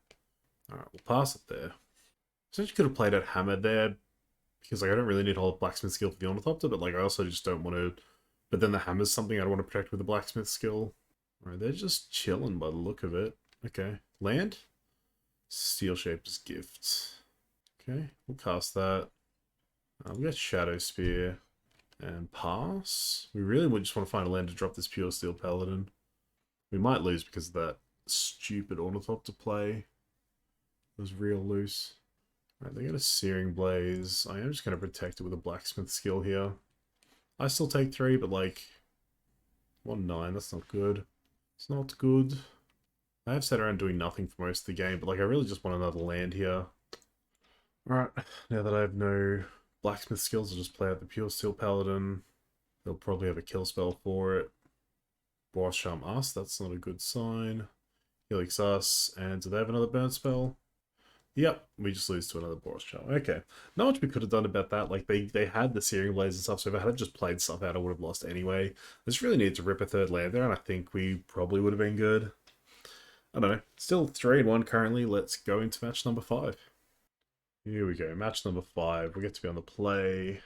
Alright, we'll pass it there. Essentially could have played out Hammer there, because like I don't really need a whole Blacksmith skill for the Ornithopter, but like I also just don't want to... But then the Hammer's something I don't want to protect with the Blacksmith skill. Alright, they're just chilling by the look of it. Okay. Land? Steel Shaper's Gift. Okay, we'll cast that. We got Shadow Spear. And pass. We really would just want to find a land to drop this Pure Steel Paladin. We might lose because of that stupid Ornithopter play. It was real loose. Alright, they got a Searing Blaze. I am just going to protect it with a Blacksmith skill here. I still take 3, but like... 1-9, that's not good. It's not good. I have sat around doing nothing for most of the game, but like I really just want another land here. Alright, now that I have no Blacksmith skills, I'll just play out the Pure Steel Paladin. They'll probably have a kill spell for it. Boss Charm us, that's not a good sign. Helix us, and do they have another burn spell? Yep, we just lose to another Boros Charm. Okay. Not much we could have done about that. Like, they had the Searing Blaze and stuff, so if I had just played stuff out, I would have lost anyway. I just really needed to rip a 3rd land there, and I think we probably would have been good. I don't know. Still 3-1 currently. Let's go into match number 5. Here we go. Match number 5. We get to be on the play.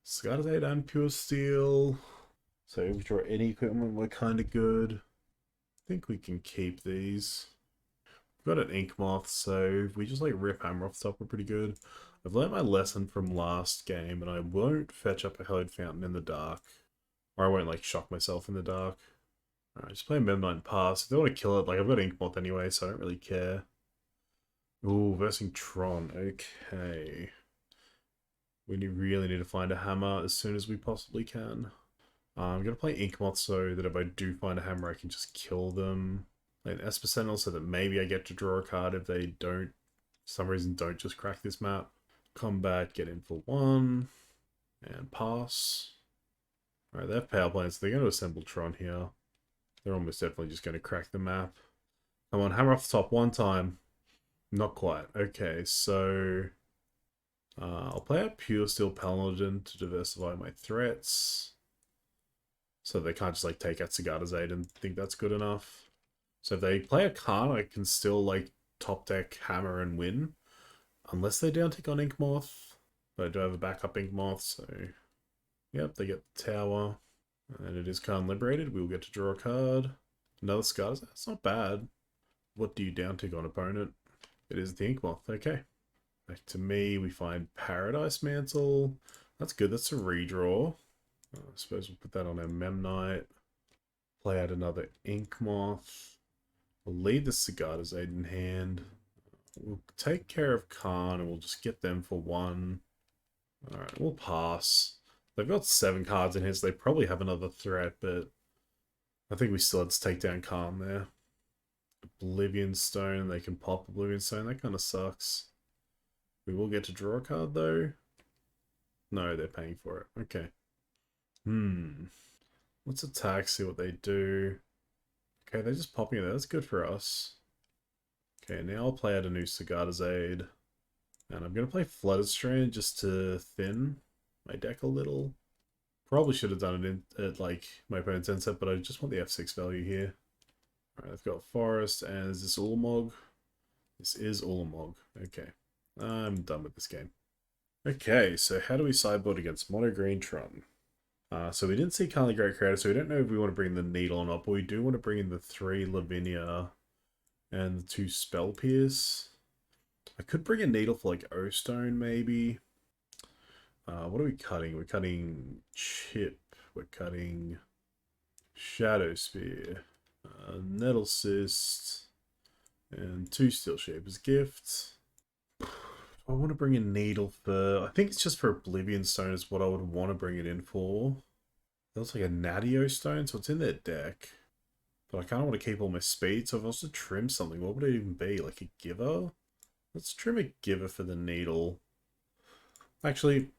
Scarlet and Pure Steel. So if we draw any equipment, we're kind of good. I think we can keep these. We've got an Ink Moth, so if we just like rip Hammer off the top, we're pretty good. I've learned my lesson from last game, and I won't fetch up a Hallowed Fountain in the dark. Or I won't like shock myself in the dark. Alright, just play Memnite and pass. If they want to kill it, like I've got Ink Moth anyway, so I don't really care. Ooh, versing Tron. Okay. We really need to find a hammer as soon as we possibly can. I'm going to play Ink Moth so that if I do find a hammer, I can just kill them. Play an Esper Sentinel so that maybe I get to draw a card if they don't, for some reason, don't just crack this map. Combat, get in for 1. And pass. Alright, they have power plants, so they're going to assemble Tron here. They're almost definitely just going to crack the map. Come on, hammer off the top 1 time. Not quite. Okay, so... I'll play a Pure Steel Paladin to diversify my threats. So they can't just like take out Sigarda's Aid and think that's good enough. So if they play a card, I can still like top deck Hammer and win. Unless they down tick on Ink Moth. But I do have a backup Ink Moth, so... Yep, they get the tower. And it is card liberated. We will get to draw a card. Another Sigarda's Aid. That's not bad. What do you down tick on, opponent? It is the Ink Moth. Okay. Back to me. We find Paradise Mantle. That's good. That's a redraw. I suppose we'll put that on our Memnite. Play out another Ink Moth. We'll leave the Sigarda's Aid in hand. We'll take care of Khan and we'll just get them for 1. Alright, we'll pass. They've got 7 cards in here, so they probably have another threat, but I think we still had to take down Khan there. Oblivion Stone, they can pop Oblivion Stone, that kind of sucks. We will get to draw a card though. No, they're paying for it. Okay. Let's attack, see what they do. Okay, they're just popping it there. That's good for us. Okay, now I'll play out a new Sigarda's Aid. And I'm going to play Flooded Strand just to thin my deck a little. Probably should have done it at like my opponent's end set, but I just want the F6 value here. Alright, I've got Forest, and is this Ulamog? This is Ulamog. Okay. I'm done with this game. Okay, so how do we sideboard against Mono Green Tron? So we didn't see Carly Great Creator, so we don't know if we want to bring the Needle or not, but we do want to bring in the 3 Lavinia and the 2 Spell Pierce. I could bring a Needle for like O-Stone, maybe. What are we cutting? We're cutting Chip. We're cutting Shadow Spear, Nettle Cyst, and 2 Steel Shaper's Gift. I want to bring a Needle for... I think it's just for Oblivion Stone is what I would want to bring it in for. That's like a Natio Stone, so it's in their deck. But I kind of want to keep all my speed, so if I was to trim something, what would it even be? Like a Giver? Let's trim a Giver for the Needle. Actually,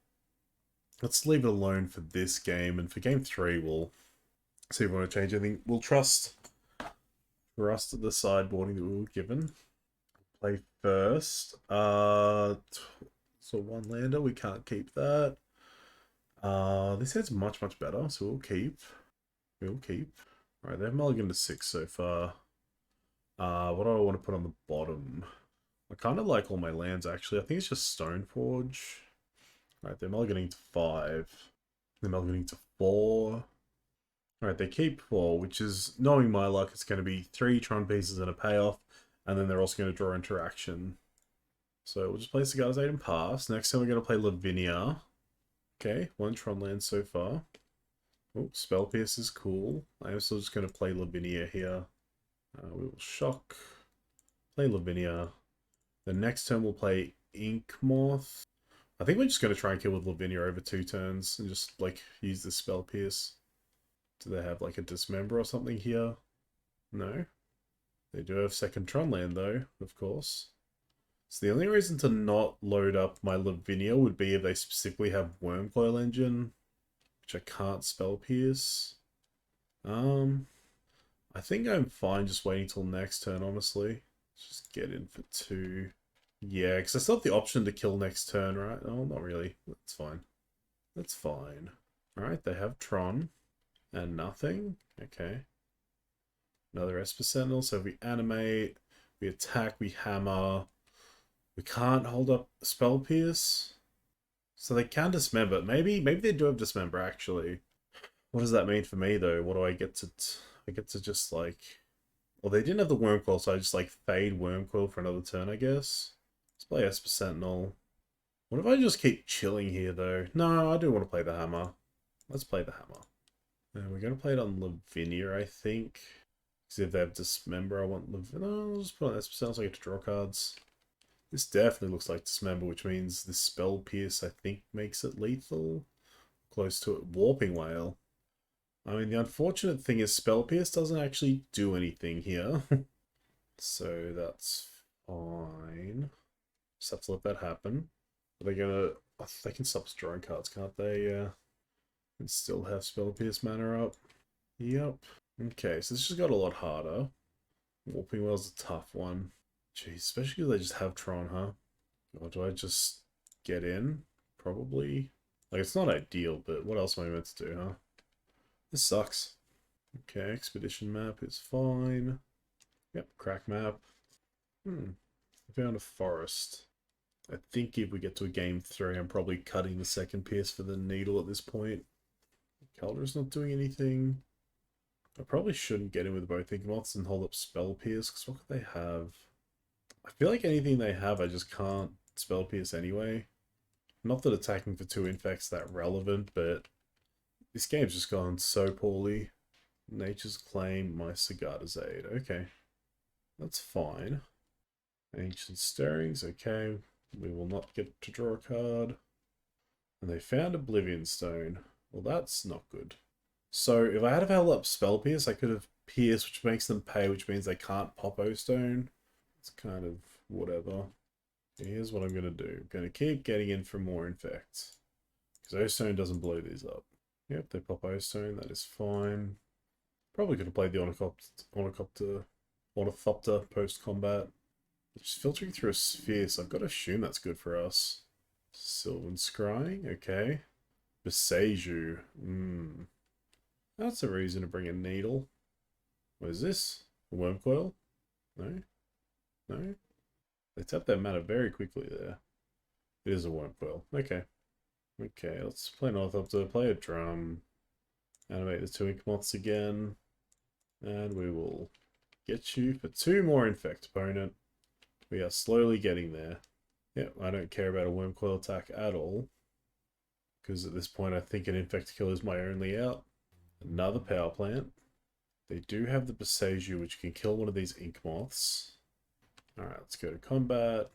let's leave it alone for this game, and for game 3, we'll see if we want to change anything. We'll trust the sideboarding that we were given. Play first. So one lander, we can't keep that. This hand's much better, so we'll keep. Alright, they've mulliganed to 6 so far. What do I want to put on the bottom? I kind of like all my lands, actually. I think it's just Stoneforge. Alright, they're mulliganing to 5. They're mulliganing to 4. Alright, they keep 4, which is, knowing my luck, it's going to be 3 Tron pieces and a payoff. And then they're also going to draw interaction. So we'll just place the Guardian's Aid and pass. Next time we're going to play Lavinia. Okay, 1 Tron land so far. Oh, Spell Pierce is cool. I am still just going to play Lavinia here. We will shock. Play Lavinia. The next turn we'll play Ink Moth. I think we're just going to try and kill with Lavinia over 2 turns and just like use the Spell Pierce. Do they have like a Dismember or something here? No. They do have second Tron land though, of course. So the only reason to not load up my Lavinia would be if they specifically have Wormcoil Engine, which I can't Spell Pierce. I think I'm fine just waiting till next turn, honestly. Let's just get in for 2. Yeah, because I still have the option to kill next turn, right? Oh, not really. That's fine. That's fine. Alright, they have Tron. And nothing. Okay. Another Esper Sentinel. So if we animate, we attack, we hammer. We can't hold up Spell Pierce. So they can Dismember. Maybe they do have Dismember, actually. What does that mean for me, though? What do I get to... I get to just, like... Well, they didn't have the Wormcoil, so I just, like, fade Wormcoil for another turn, I guess. Let's play Esper Sentinel. What if I just keep chilling here, though? No, I do want to play the hammer. Let's play the hammer. And we're going to play it on Lavinia, I think. Because if they have Dismember, I want Lavinia. No, I'll just put on Esper Sentinel so I get to draw cards. This definitely looks like Dismember, which means the Spell Pierce, I think, makes it lethal. Close to it. Warping Whale. I mean, the unfortunate thing is Spell Pierce doesn't actually do anything here. So that's fine. Just have to let that happen. Are they gonna... Oh, they can stop drawing cards, can't they? Yeah. And still have Spell Pierce mana up. Yep. Okay, so this just got a lot harder. Warping Whale's a tough one. Jeez, especially because they just have Tron, huh? Or do I just get in? Probably. Like, it's not ideal, but what else am I meant to do, huh? This sucks. Okay, Expedition map is fine. Yep, crack map. I found a forest. I think if we get to a game 3, I'm probably cutting the second pierce for the needle at this point. Calder's not doing anything. I probably shouldn't get in with both Inkmoths and hold up Spell Pierce, because what could they have? I feel like anything they have, I just can't Spell Pierce anyway. Not that attacking for 2 infect's that relevant, but this game's just gone so poorly. Nature's Claim, my Sigarda's Aid. Okay. That's fine. Ancient Stirrings, okay. We will not get to draw a card. And they found Oblivion Stone. Well, that's not good. So, if I had held up Spell Pierce, I could have Pierce, which makes them pay, which means they can't pop O-Stone. It's kind of whatever. Here's what I'm going to do. I'm going to keep getting in for more Infects. Because O-Stone doesn't blow these up. Yep, they pop O-Stone, that is fine. Probably could have played the Ornithopter post-combat. Just filtering through a sphere, so I've got to assume that's good for us. Sylvan Scrying, okay. Beseiju, That's a reason to bring a needle. What is this? A Wormcoil? No? No? They tap their mana very quickly there. It is a Wormcoil. Okay. Okay, let's play an Ornithopter, play a drum. Animate the 2 Inkmoths again. And we will get you for 2 more Infect, opponent. We are slowly getting there. Yep, I don't care about a Wormcoil attack at all. Because at this point I think an Infect kill is my only out. Another power plant. They do have the Beseiju, which can kill one of these Inkmoths. Alright, let's go to combat.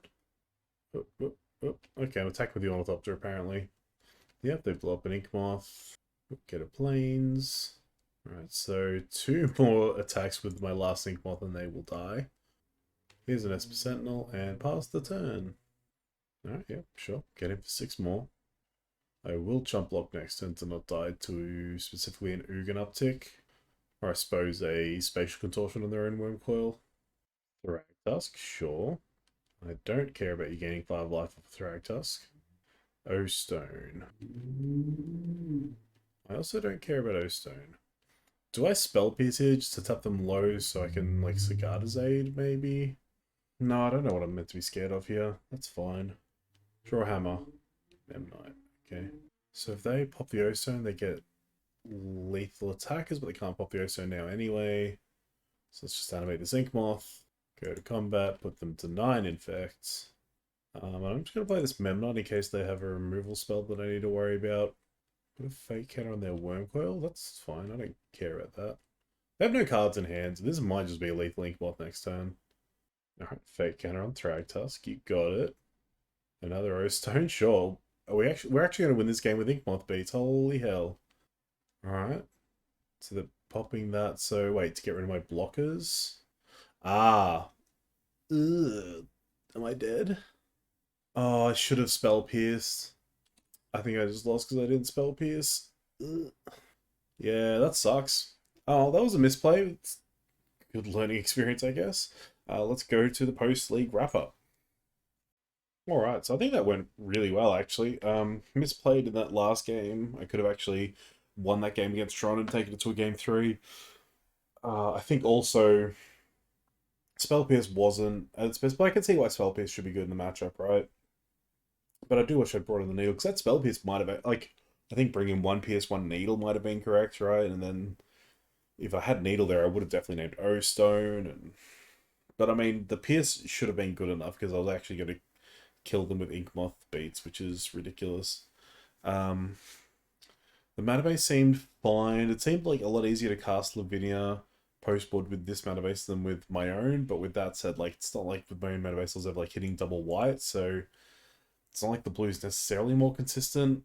Okay, I'm attacking with the Ornithopter apparently. Yep, they blow up an Inkmoth. Get a Plains. Alright, so 2 more attacks with my last Inkmoth and they will die. Here's an Esper Sentinel and pass the turn. Alright, yeah, sure. Get him for 6 more. I will jump block next turn to not die to specifically an Ugin uptick. Or I suppose a spatial contortion on their own worm coil. Thragtusk, sure. I don't care about you gaining 5 life off Thragtusk. O-Stone. I also don't care about O-Stone. Do I spell pierce here just to tap them low so I can, like, Cicada's Aid, maybe? No, I don't know what I'm meant to be scared of here. That's fine. Draw hammer. Memnite. Okay. So if they pop the O-Stone, they get lethal attackers, but they can't pop the O-Stone now anyway. So let's just animate the Zinc Moth. Go to combat, put them to 9 infects. I'm just going to play this Memnite in case they have a removal spell that I need to worry about. Put a fake counter on their Worm Coil. That's fine. I don't care about that. They have no cards in hand. So this might just be a lethal Ink Moth next turn. Alright, fake counter on Thragtusk. You got it. Another O-Stone. Sure. We're actually going to win this game with Ink Moth beats. Holy hell. Alright. So they're popping that. So wait, to get rid of my blockers. Ah. Ugh. Am I dead? Oh, I should have spell pierced. I think I just lost because I didn't spell pierce. Ugh. Yeah, that sucks. Oh, that was a misplay. It's good learning experience, I guess. Let's go to the post-league wrap-up. Alright, so I think that went really well, actually. Misplayed in that last game. I could have actually won that game against Tron and taken it to a game 3. I think also Spell Pierce wasn't as best, but I can see why Spell Pierce should be good in the matchup, right? But I do wish I'd brought in the needle, because that Spell Pierce might have, like, I think bringing 1 Pierce, 1 needle might have been correct, right? And then if I had needle there, I would have definitely named O-Stone. But I mean, the Pierce should have been good enough, because I was actually going to kill them with Ink Moth beats, which is ridiculous. The mana base seemed fine. It seemed like a lot easier to cast Lavinia post-board with this mana base than with my own, but with that said, like, it's not like with my own mana base I was ever like hitting double white, so it's not like the blue is necessarily more consistent.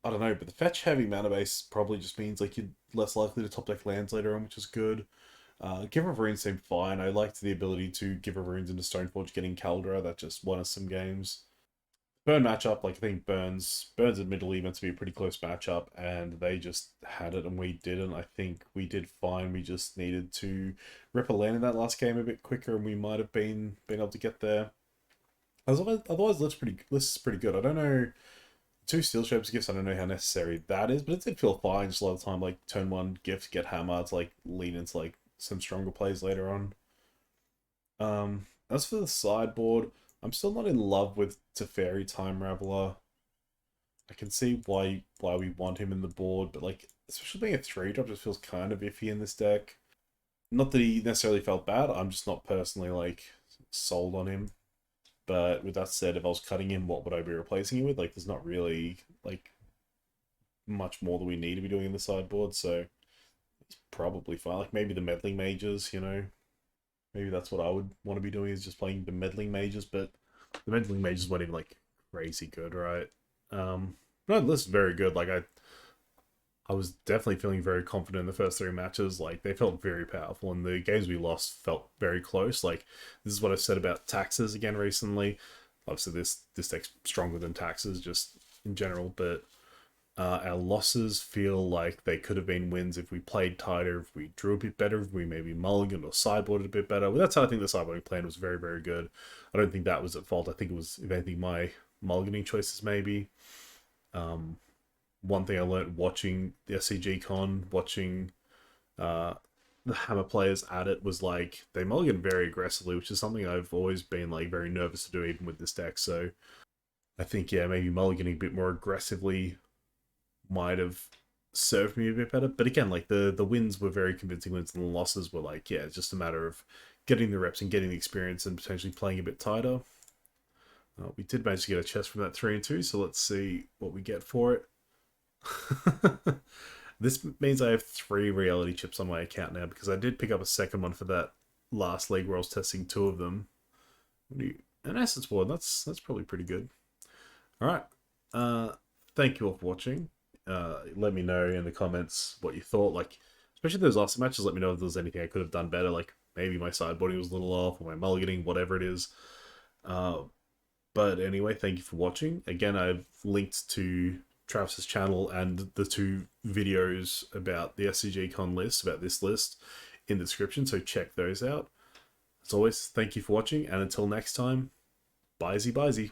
I don't know, but the fetch heavy mana base probably just means like you're less likely to top deck lands later on, which is good. Give of Runes seemed fine. I liked the ability to Give of Runes into Stoneforge getting Caldera. That just won us some games. Burn matchup, like I think Burn's admittedly meant to be a pretty close matchup, and they just had it and we didn't. I think we did fine. We just needed to rip a land in that last game a bit quicker, and we might have been able to get there. Otherwise, list is pretty good. I don't know. 2 Steel Shapes gifts, I don't know how necessary that is, but it did feel fine. Just a lot of time, like turn 1 gift, get hammer to like lean into like some stronger plays later on. As for the sideboard, I'm still not in love with Teferi Time Raveler. I can see why we want him in the board, but like, especially being a 3-drop just feels kind of iffy in this deck. Not that he necessarily felt bad, I'm just not personally like sold on him. But with that said, if I was cutting him, what would I be replacing him with? Like, there's not really like much more that we need to be doing in the sideboard, so it's probably fine. Like maybe the meddling mages, you know. Maybe that's what I would want to be doing, is just playing the meddling mages, but the meddling mages weren't even like crazy good, right? No, this is very good. Like I was definitely feeling very confident in the first 3 matches. Like they felt very powerful, and the games we lost felt very close. Like this is what I've said about taxes again recently. Obviously, this deck's stronger than taxes just in general, but our losses feel like they could have been wins if we played tighter, if we drew a bit better, if we maybe mulliganed or sideboarded a bit better. Well, that's how I think the sideboarding plan was very, very good. I don't think that was at fault. I think it was, if anything, my mulliganing choices maybe. One thing I learned watching the SCG con, watching the Hammer players at it, was like they mulligan very aggressively, which is something I've always been like very nervous to do even with this deck. So I think, yeah, maybe mulliganing a bit more aggressively might have served me a bit better. But again, like the wins were very convincing wins, and the losses were like, yeah, it's just a matter of getting the reps and getting the experience and potentially playing a bit tighter. We did manage to get a chest from that 3 and 2, so let's see what we get for it. This means I have 3 reality chips on my account now, because I did pick up a second one for that last league where I was testing 2 of them. An Essence Board, that's probably pretty good. Alright, thank you all for watching. Let me know in the comments what you thought. Like, especially those last matches, let me know if there was anything I could have done better. Like, maybe my sideboarding was a little off, or my mulliganing, whatever it is. But anyway, thank you for watching. Again, I've linked to Travis's channel and the 2 videos about the SCG Con list, about this list, in the description, so check those out. As always, thank you for watching, and until next time, bye-zy.